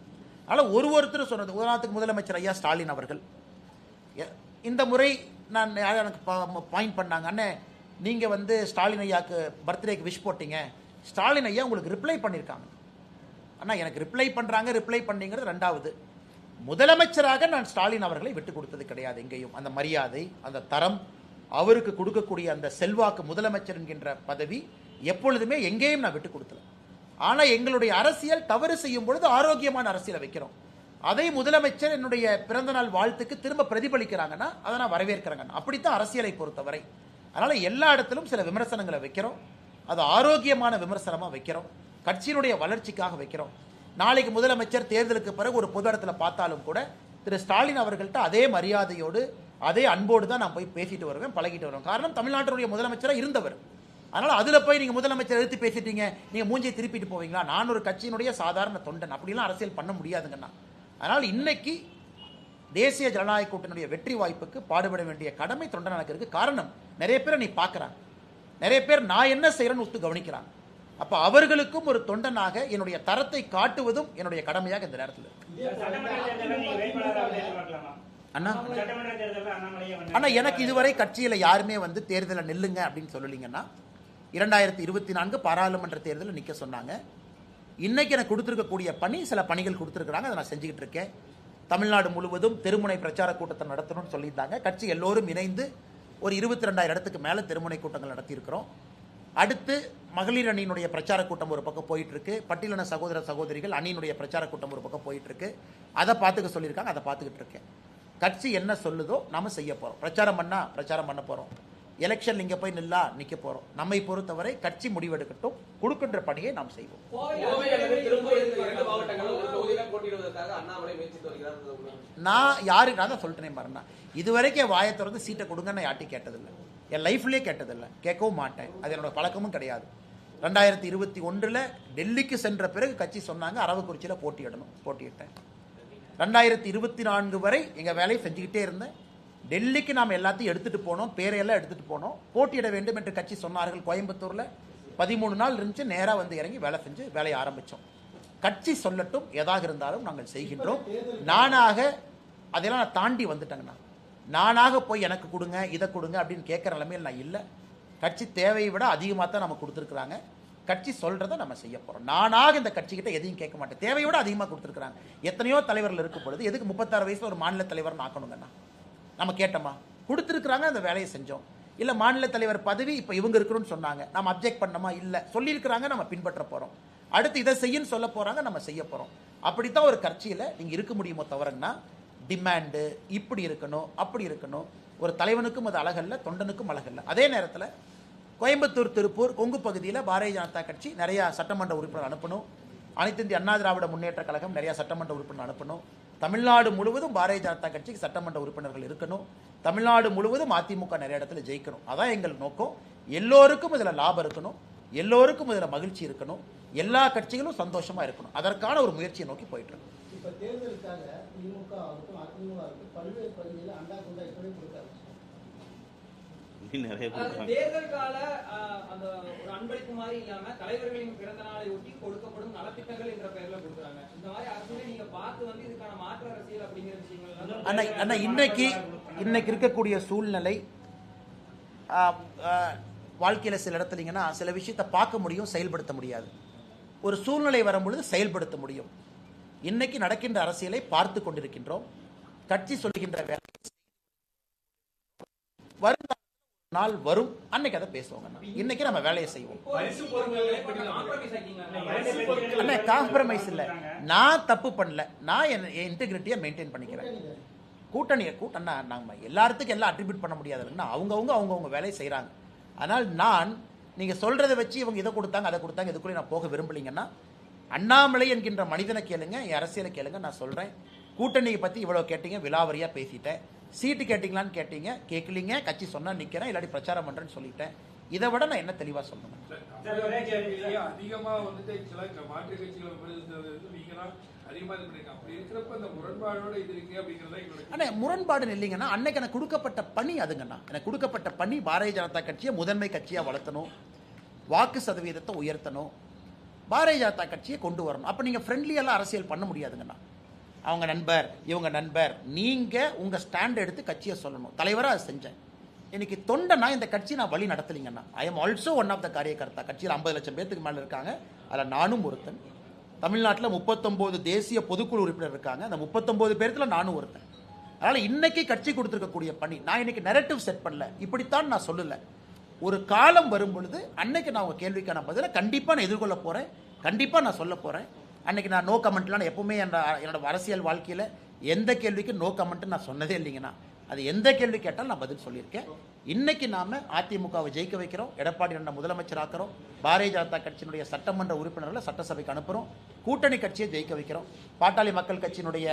அதனால் ஒருத்தர் சொன்னது, உதாரணத்துக்கு முதலமைச்சர் ஐயா ஸ்டாலின் அவர்கள் இந்த முறை நான் எனக்கு பாயிண்ட் பண்ணாங்க, அண்ணே நீங்கள் வந்து ஸ்டாலின் ஐயாவுக்கு பர்த்டேக்கு விஷ் போட்டீங்க, ஸ்டாலின் ஐயா உங்களுக்கு ரிப்ளை பண்ணியிருக்காங்க. ஆனால் எனக்கு ரிப்ளை பண்ணுறாங்க, ரிப்ளை பண்ணிங்கிறது ரெண்டாவது. முதலமைச்சராக நான் ஸ்டாலின் அவர்களை விட்டு கொடுத்தது கிடையாது எங்கேயும். அந்த மரியாதை, அந்த தரம், அவருக்கு கொடுக்கக்கூடிய அந்த செல்வாக்கு, முதலமைச்சர் என்கின்ற பதவி எப்பொழுதுமே எங்கேயும் நான் விட்டு கொடுத்தல. ஆனால் எங்களுடைய அரசியல் தவறு செய்யும் பொழுது ஆரோக்கியமான அரசியலை வைக்கிறோம். அதை முதலமைச்சர் என்னுடைய பிறந்தநாள் வாழ்த்துக்கு திரும்ப பிரதிபலிக்கிறாங்கன்னா அதை நான் வரவேற்கிறேங்க. அப்படித்தான் அரசியலை பொறுத்தவரை. அதனால் எல்லா இடத்திலும் சில விமர்சனங்களை வைக்கிறோம், அது ஆரோக்கியமான விமர்சனமாக வைக்கிறோம், கட்சியினுடைய வளர்ச்சிக்காக வைக்கிறோம். நாளைக்கு முதலமைச்சர் தேர்தலுக்கு பிறகு ஒரு பொது இடத்துல பார்த்தாலும் கூட திரு ஸ்டாலின் அவர்கள்ட்ட அதே மரியாதையோடு அதே அன்போடு தான் நான் போய் பேசிட்டு வருவேன், பழகிட்டு வருவேன். காரணம், தமிழ்நாட்டினுடைய முதலமைச்சராக இருந்தவர். அதனால் அதில் போய் நீங்கள் முதலமைச்சர் எடுத்து பேசிட்டீங்க, நீங்கள் மூஞ்சியை திருப்பிட்டு போவீங்களா? நான் ஒரு கட்சியினுடைய சாதாரண தொண்டன், அப்படிலாம் அரசியல் பண்ண முடியாதுங்கண்ணா. அதனால் இன்னைக்கு தேசிய ஜனநாயக கூட்டணியுடைய வெற்றி வாய்ப்புக்கு பாடுபட வேண்டிய கடமை தொண்டன் எனக்கு இருக்கு. காரணம், நிறைய பேரை நீ பார்க்குறாங்க, நிறைய பேர் நான் என்ன செய்கிறேன்னு ஒத்து கவனிக்கிறாங்க. அப்போ அவர்களுக்கும் ஒரு தொண்டனாக என்னுடைய தரத்தை காட்டுவதும் என்னுடைய கடமையாக இந்த நேரத்தில் இருக்கு. அண்ணா எனக்கு இதுவரை கட்சியில் யாருமே வந்து தேர்தலில் நில்லுங்க அப்படின்னு சொல்லலிங்கன்னா, 2024 பாராளுமன்ற தேர்தலில் நிற்க சொன்னாங்க. இன்னைக்கு எனக்கு கொடுத்துருக்கக்கூடிய பணி, சில பணிகள் கொடுத்துருக்குறாங்க, அதை நான் செஞ்சுக்கிட்டு இருக்கேன். தமிழ்நாடு முழுவதும் தெருமுனை பிரச்சார கூட்டத்தை நடத்தணும்னு சொல்லியிருந்தாங்க. கட்சி எல்லோரும் இணைந்து ஒரு 22,000 இடத்துக்கு மேலே தெருமுனை கூட்டங்கள் நடத்தியிருக்கிறோம். அடுத்து மகளிர் அணியினுடைய பிரச்சார கூட்டம் ஒரு பக்கம் போயிட்டு இருக்கு, பட்டியலின சகோதர சகோதரிகள் அணியினுடைய பிரச்சார கூட்டம் ஒரு பக்கம் போயிட்டு இருக்கு. அதை பார்த்துக்க சொல்லியிருக்காங்க, அதை பார்த்துக்கிட்டு இருக்கேன். கட்சி என்ன சொல்லுதோ நாம செய்ய போறோம். பிரச்சாரம் பண்ண போறோம், எலெக்ஷன் இங்கே போய் நிற்க போகிறோம். நம்மை பொறுத்தவரை கட்சி முடிவெடுக்கட்டும், கொடுக்கின்ற பணியை நாம் செய்வோம். நான் தான் சொல்லிட்டேன் பாருங்க, இதுவரைக்கும் வாயை திறந்து சீட்டை கொடுங்கன்னு யார்ட்டையும் கேட்டதில்லை, என் லைஃப்லேயே கேட்டதில்லை, கேட்கவும் மாட்டேன். அது என்னோட பழக்கமும் கிடையாது. 2021 டெல்லிக்கு சென்ற பிறகு கட்சி சொன்னாங்க அரவக்குறிச்சியில் போட்டியிட்டேன். 2024 வரை எங்கள் வேலையை செஞ்சுக்கிட்டே இருந்தேன். டெல்லிக்கு நாம் எல்லாத்தையும் எடுத்துகிட்டு போனோம், பேரையெல்லாம் எடுத்துகிட்டு போனோம். போட்டியிட வேண்டும் என்று கட்சி சொன்னார்கள். கோயம்புத்தூரில் 13 நாள் இருந்துச்சு, நேராக வந்து இறங்கி வேலை செஞ்சு வேலையை ஆரம்பித்தோம். கட்சி சொல்லட்டும், எதாக இருந்தாலும் நாங்கள் செய்கின்றோம். நானாக அதெல்லாம் நான் தாண்டி வந்துட்டேங்கண்ணா. நானாக போய் எனக்கு கொடுங்க, இதை கொடுங்க அப்படின்னு கேட்குற நிலைமையில் நான் இல்லை. கட்சி தேவையை விட அதிகமாக தான் நம்ம கொடுத்துருக்குறாங்க. கட்சி சொல்கிறத நம்ம செய்ய போகிறோம். நானாக இந்த கட்சிக்கிட்ட எதையும் கேட்க மாட்டேன். தேவையை விட அதிகமாக கொடுத்துருக்குறாங்க. எத்தனையோ தலைவர்கள் இருக்கும் பொழுது எதுக்கு 36 வயசில் ஒரு மாநில தலைவர்னு ஆக்கணுங்கண்ணா? நம்ம கேட்டோமா? கொடுத்துருக்குறாங்க, அந்த வேலையை செஞ்சோம். இல்லை மாநில தலைவர் பதவி இப்போ இவங்க இருக்கணும்னு சொன்னாங்க, நம்ம அப்ஜெக்ட் பண்ணோமா? இல்லை, சொல்லியிருக்கிறாங்க, நம்ம பின்பற்ற போகிறோம். அடுத்து இதை செய்யன்னு சொல்ல போகிறாங்க, நம்ம செய்ய போகிறோம். அப்படித்தான் ஒரு கட்சியில் நீங்கள் இருக்க முடியுமோ தவிரன்னா டிமாண்டு இப்படி இருக்கணும் அப்படி இருக்கணும். ஒரு தலைவனுக்கும் அது அழகல்ல, தொண்டனுக்கும் அழகல்ல. அதே நேரத்தில் கோயம்புத்தூர், திருப்பூர், கொங்கு பகுதியில் பாரதிய ஜனதா கட்சி நிறையா சட்டமன்ற உறுப்பினர் அனுப்பணும். அனைத்து இந்திய அண்ணா திராவிட முன்னேற்ற கழகம் நிறையா சட்டமன்ற உறுப்பினர் அனுப்பணும். தமிழ்நாடு முழுவதும் பாரதிய ஜனதா கட்சிக்கு சட்டமன்ற உறுப்பினர்கள் இருக்கணும். தமிழ்நாடு முழுவதும் அதிமுக நிறைய இடத்துல ஜெயிக்கணும். அதான் எங்கள் நோக்கம். எல்லோருக்கும் இதில் லாபம் இருக்கணும், எல்லோருக்கும் இதில் மகிழ்ச்சி இருக்கணும், எல்லா கட்சிகளும் சந்தோஷமா இருக்கணும். அதற்கான ஒரு முயற்சியை நோக்கி போயிட்டு இருக்கோம். இப்ப தேர்தலுக்காக திமுக ஆகட்டும் அதிமுக ஆகட்டும் பல்வேறு பகுதிகளில் அண்டா குண்டா இப்படி கொடுக்க தேர்தல் கால அந்த ஒரு அன்பளிப்பு மாதிரி இல்லாம தலைவர்களின் பிறந்த நாளை ஒட்டி கொடுக்கப்படும் நலத்திட்டங்கள் என்ற பெயர்ல கொடுக்குறாங்க. இந்த மாதிரி அரசியலை நீங்க பார்த்து வந்து இதுக்கான மாற்று அரசியல் அப்படிங்கிற விஷயங்கள் இன்னைக்கு இருக்கக்கூடிய சூழ்நிலை வாழ்க்கையில சில இடத்துலங்கன்னா சில விஷயத்தை பார்க்க முடியும், செயல்படுத்த முடியாது. ஒரு சூழ்நிலை வரும்பொழுது செயல்படுத்த முடியும். இன்னைக்கு நடக்கின்ற அரசியலை பார்த்து கொண்டிருக்கின்றோம். கட்சி சொல்லுகின்ற வேலை வரும் நாள் வரும், அன்னைக்கு அதை பேசுவாங்க. இன்னைக்கு நம்ம வேலையை செய்வோம். காம்ப்ரமைஸ் இல்ல, நான் தப்பு பண்ணல, நான் என் இன்டெகிரிட்டியை மெயின்டைன் பண்ணிக்கிறேன். கூட்டணி நாங்க எல்லாத்துக்கும் எல்லாம் அட்ரிபியூட் பண்ண முடியாதுன்னா அவங்கவுங்க வேலையை செய்யறாங்க. ஆனால் நான் நீங்க சொல்றதை வச்சு இவங்க இதை கொடுத்தாங்க அதை கொடுத்தாங்க இதுக்குள்ளே நான் போக விரும்பலீங்கன்னா அண்ணாமலை என்கின்ற மனிதனை கேளுங்க, என் அரசியலை கேளுங்க. நான் சொல்றேன், கூட்டணியை பத்தி இவ்வளவு கேட்டீங்க, விலாவரியா பேசிட்டேன். சீட்டு கேட்டீங்களான்னு கேட்டீங்க, கேட்கலீங்க. கட்சி சொன்னா நிக்கிறேன், இல்லாட்டி பிரச்சாரம் பண்றேன்னு சொல்லிட்டேன். இதை விட நான் என்ன தெளிவா சொல்லணும்? அதிகமா வந்துட்டு மாற்று கட்சிகளை முரண்பாடு இல்லைங்கன்னா அன்னைக்கு எனக்கு கொடுக்கப்பட்ட பணி அதுங்கண்ணா. எனக்கு கொடுக்கப்பட்ட பணி பாரதிய ஜனதா கட்சியை முதன்மை கட்சியா வளர்த்தணும், வாக்கு சதவீதத்தை உயர்த்தணும், பாரதிய ஜனதா கட்சியை கொண்டு வரணும். அப்ப நீங்க ஃப்ரெண்ட்லியெல்லாம் அரசியல் பண்ண முடியாதுங்கண்ணா. அவங்க நண்பர் இவங்க நண்பர், நீங்க உங்க ஸ்டாண்ட் எடுத்து கட்சியை சொல்லணும். தலைவரா அதை செஞ்சேன். இன்னைக்கு தொண்டனா இந்த கட்சி நான் வழி நடத்தலிங்கன்னா I am also one of the காரியகர்த்தா. கட்சியில் 50 லட்சம் பேருக்கு மேல இருக்காங்க, அதில் நானும் ஒருத்தன். தமிழ்நாட்டில் 39 தேசிய பொதுக்குழு உறுப்பினர் இருக்காங்க, அந்த 39 பேர்த்துல நானும் ஒருத்தன். அதனால இன்னைக்கு கட்சி கொடுத்துருக்கக்கூடிய பணி, நான் இன்னைக்கு நெரட்டிவ் செட் பண்ணல, இப்படித்தான் நான் சொல்லல. ஒரு காலம் வரும் பொழுது அன்னைக்கு நான் உங்க கேள்விக்கான பதில கண்டிப்பா நான் எதிர்கொள்ள போறேன், கண்டிப்பா நான் சொல்ல போறேன். அன்னைக்கு நான் நோ கமெண்ட்லாம் எப்பவுமே என்னோட அரசியல் வாழ்க்கையில எந்த கேள்விக்கு நோ கமெண்ட் நான் சொன்னதே இல்லைங்கண்ணா. அது எந்த கேள்வி கேட்டாலும் நான் பதில் சொல்லியிருக்கேன். இன்னைக்கு நாம அதிமுகவை ஜெயிக்க வைக்கிறோம், எடப்பாடி அண்ணா முதலமைச்சர் ஆக்கிறோம், பாரதிய ஜனதா கட்சியினுடைய சட்டமன்ற உறுப்பினர்களை சட்டசபைக்கு அனுப்புறோம், கூட்டணி கட்சியை ஜெயிக்க வைக்கிறோம். பாட்டாளி மக்கள் கட்சியினுடைய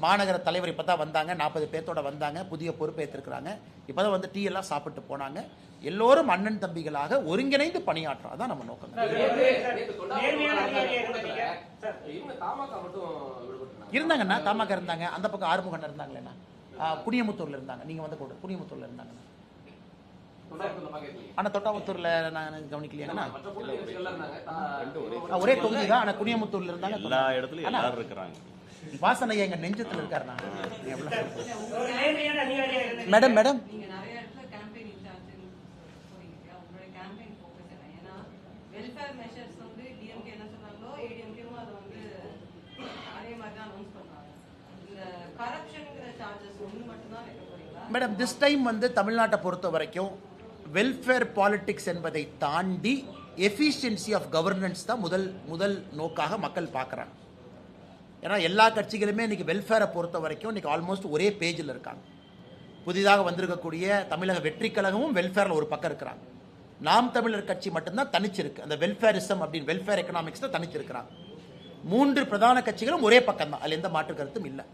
மாநகர தலைவர் இப்பதான் வந்தாங்க, 40 பேர்த்தோட வந்தாங்க, புதிய பொறுப்பேற்றிருக்கிறாங்க. இப்பதான் வந்து டீ எல்லாம் சாப்பிட்டு போனாங்க. எல்லோரும் அண்ணன் தம்பிகளாக ஒருங்கிணைந்து பணியாற்றும், அதான் நம்ம நோக்கம். இருந்தாங்கண்ணா, தமாக இருந்தாங்க, அந்த பக்கம் ஆறுமுகன் இருந்தாங்களேண்ணா, புனியமுத்தூர்ல இருந்தாங்க, நீங்க வந்து கூட புனியமுத்தூர்ல இருந்தாங்க. ஆனா தொட்டாமுத்தூர்ல நான் கவனிக்கலையாங்கண்ணா, ஒரே தொகுதி தான். ஆனா குனியமுத்தூர்ல இருந்தாங்க. எல்லா இடத்துலயும் எல்லாரும் இருக்காங்க. வாசனை எங்க நெஞ்சத்துல இருக்காருண்ணா. Madam madam madam this time வந்து தமிழ்நாட்டை பொறுத்த வரைக்கும் வெல்ஃபேர் பாலிடிக்ஸ் என்பதை தாண்டி எஃபிஷியன்சி ஆஃப் கவர்னன்ஸ் தான் முதல் நோக்காக மக்கள் பார்க்குறாங்க. ஏன்னா எல்லா கட்சிகளுமே இன்னைக்கு வெல்ஃபேரை பொறுத்த வரைக்கும் இன்னைக்கு ஆல்மோஸ்ட் ஒரே பேஜில் இருக்காங்க. புதிதாக வந்திருக்கக்கூடிய தமிழக வெற்றி கழகமும் வெல்ஃபேரில் ஒரு பக்கம் இருக்கிறாங்க. நாம் தமிழர் கட்சி மட்டும்தான் தனிச்சிருக்கு. அந்த வெல்ஃபேரிசம் அப்படின்னு வெல்ஃபேர் எக்கனாமிக்ஸ் தான் தனிச்சிருக்கிறாங்க. 3 பிரதான கட்சிகளும் ஒரே பக்கம் தான், அதில் எந்த மாற்று கருத்தும் இல்லை.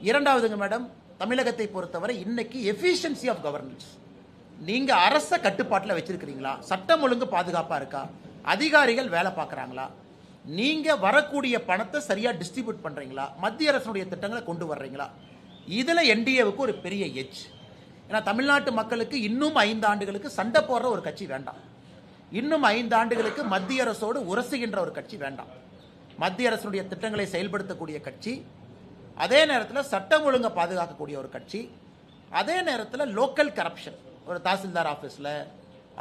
இரண்டாவதுங்க மேடம், தமிழகத்தை பொறுத்தவரை இன்னைக்கு எஃபிஷியன்சி ஆஃப் கவர்னன்ஸ். நீங்க அரச கட்டுப்பாட்டில் வச்சிருக்கிறீங்களா? சட்டம் ஒழுங்கு பாதுகாப்பா இருக்கா? அதிகாரிகள் வேலை பார்க்கறாங்களா? நீங்க வரக்கூடிய பணத்தை சரியா டிஸ்ட்ரிபியூட் பண்றீங்களா? மத்திய அரசுடைய திட்டங்களை கொண்டு வர்றீங்களா? இதுல என்டிஏவுக்கு ஒரு பெரிய எட்ஜ். ஏன்னா தமிழ்நாட்டு மக்களுக்கு இன்னும் 5 ஆண்டுகளுக்கு சண்டை போடுற ஒரு கட்சி வேண்டாம். இன்னும் 5 ஆண்டுகளுக்கு மத்திய அரசோடு உரசுகின்ற ஒரு கட்சி வேண்டாம். மத்திய அரசுடைய திட்டங்களை செயல்படுத்தக்கூடிய கட்சி, அதே நேரத்தில் சட்டம் ஒழுங்கை பாதுகாக்கக்கூடிய ஒரு கட்சி, அதே நேரத்தில் லோக்கல் கரப்ஷன், ஒரு தாசில்தார் ஆஃபீஸில்,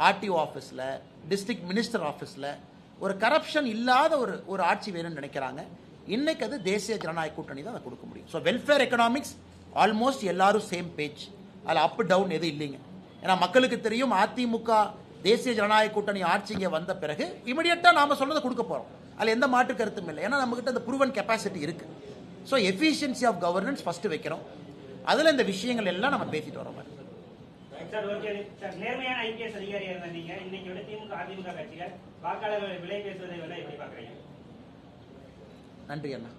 ஆர்டிஓ ஆஃபீஸில், டிஸ்ட்ரிக்ட் மினிஸ்டர் ஆஃபீஸில் ஒரு கரப்ஷன் இல்லாத ஒரு ஆட்சி வேணும்னு நினைக்கிறாங்க. இன்னைக்கு அது தேசிய ஜனநாயக கூட்டணி தான் அதை கொடுக்க முடியும். ஸோ வெல்ஃபேர் எக்கனாமிக்ஸ் ஆல்மோஸ்ட் எல்லாரும் சேம் பேஜ், அதில் அப் டவுன் எதுவும் இல்லைங்க. ஏன்னா மக்களுக்கு தெரியும் அதிமுக தேசிய ஜனநாயக கூட்டணி ஆட்சி இங்கே வந்த பிறகு இமிடியட்டாக நாம சொன்னதை கொடுக்க போகிறோம். அதில் எந்த மாற்று கருத்தும் இல்லை. ஏன்னா நம்மகிட்ட அந்த ப்ரூவன் கெப்பாசிட்டி இருக்கு. So efficiency of governance first வைக்கிறோம். அதில் இந்த விஷயங்கள் எல்லாம் நம்ம பேசிட்டு வரோம். நேர்மையான ஐபிஎஸ் அதிகாரியா இருந்த நீங்க இன்னைக்கு விட திமுக அதிமுக கட்சிகள் வாக்காளர்கள் விலை பேசுவதை விட எப்படி பாக்குறீங்க? நன்றி அண்ணா.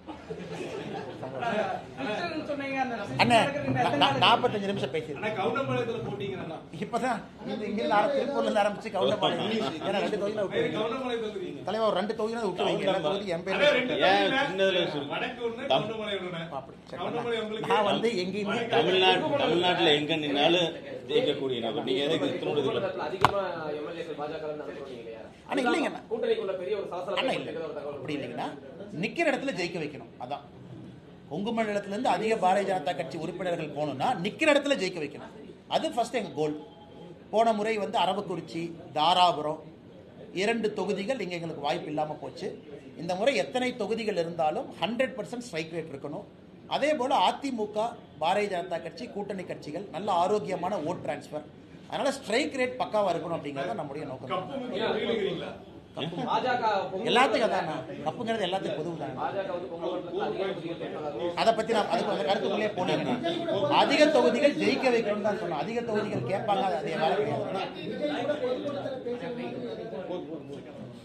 சொன்னீங்க அந்த அண்ணா 45 நிமிஷம் பேசிடுறேன். ஆனா கவுண்டம்பாளையத்துல போட்டீங்கன்னா இப்பதான் இங்கிருந்து திருப்பூர்ல இருந்து ஆரம்பிச்சு கவுண்டம்பாளையம். ஏன்னா 2 தொகுதியில விட்டு கவுண்டம்பாளையத்துல இருக்கீங்க. தலைவர் ஒரு 2 தொகுதியில விட்டு வைங்க. எல்லா தொகுதி எம்பி அண்ணா, 2 தொகுதியில வடக்கு ஒண்ணு கவுண்டம்பாளையம் ஒண்ணு. கவுண்டம்பாளையம் உங்களுக்கு நான் வந்து எங்கேயுமே தமிழ்நாட்டுல எங்க நின்னாலும் ஜெயிக்கக்கூடிய நபர். நீங்க எதுக்கு அதிகமா எம்எல்ஏக்கள் பாஜக அண்ணா இல்லைங்கண்ணா. கூட்டணிக்குள்ள பெரிய ஒரு சலசலப்பு அண்ணா இல்லை அப்படி இல்லைங்கண்ணா. நிக்கிற இடத்துல ஜெயிக்க வைக்கணும். அதான் கொங்கு மண்டலத்திலிருந்து அதிக பாரதிய ஜனதா கட்சி உறுப்பினர்கள் போகணும்னா நிக்கிற இடத்துல ஜெயிக்க வைக்கணும். அது ஃபர்ஸ்ட் எங்க கோல். போன முறை வந்து அரவக்குறிச்சி, தாராபுரம் 2 தொகுதிகள் இங்கே எங்களுக்கு வாய்ப்பு இல்லாமல் போச்சு. இந்த முறை எத்தனை தொகுதிகள் இருந்தாலும் 100% ஸ்ட்ரைக் ரேட் இருக்கணும். அதே போல் அதிமுக, பாரதிய ஜனதா கட்சி, கூட்டணி கட்சிகள் நல்ல ஆரோக்கியமான ஓட் டிரான்ஸ்ஃபர். அதனால ஸ்ட்ரைக் ரேட் பக்காவா இருக்கணும் அப்படிங்கிறது நம்முடைய நோக்கம். எல்லாத்துக்கும் அதான் கப்புங்கிறது எல்லாத்துக்கும் பொதுவு தான். அதை பத்தி நான் அதுக்கு அந்த கருத்துக்குள்ளே போனீங்கன்னா அதிக தொகுதிகள் ஜெயிக்க வைக்கணும்னு தான் சொன்னோம். அதிக தொகுதிகள் கேட்பாங்க, அது வேலை கிடையாது.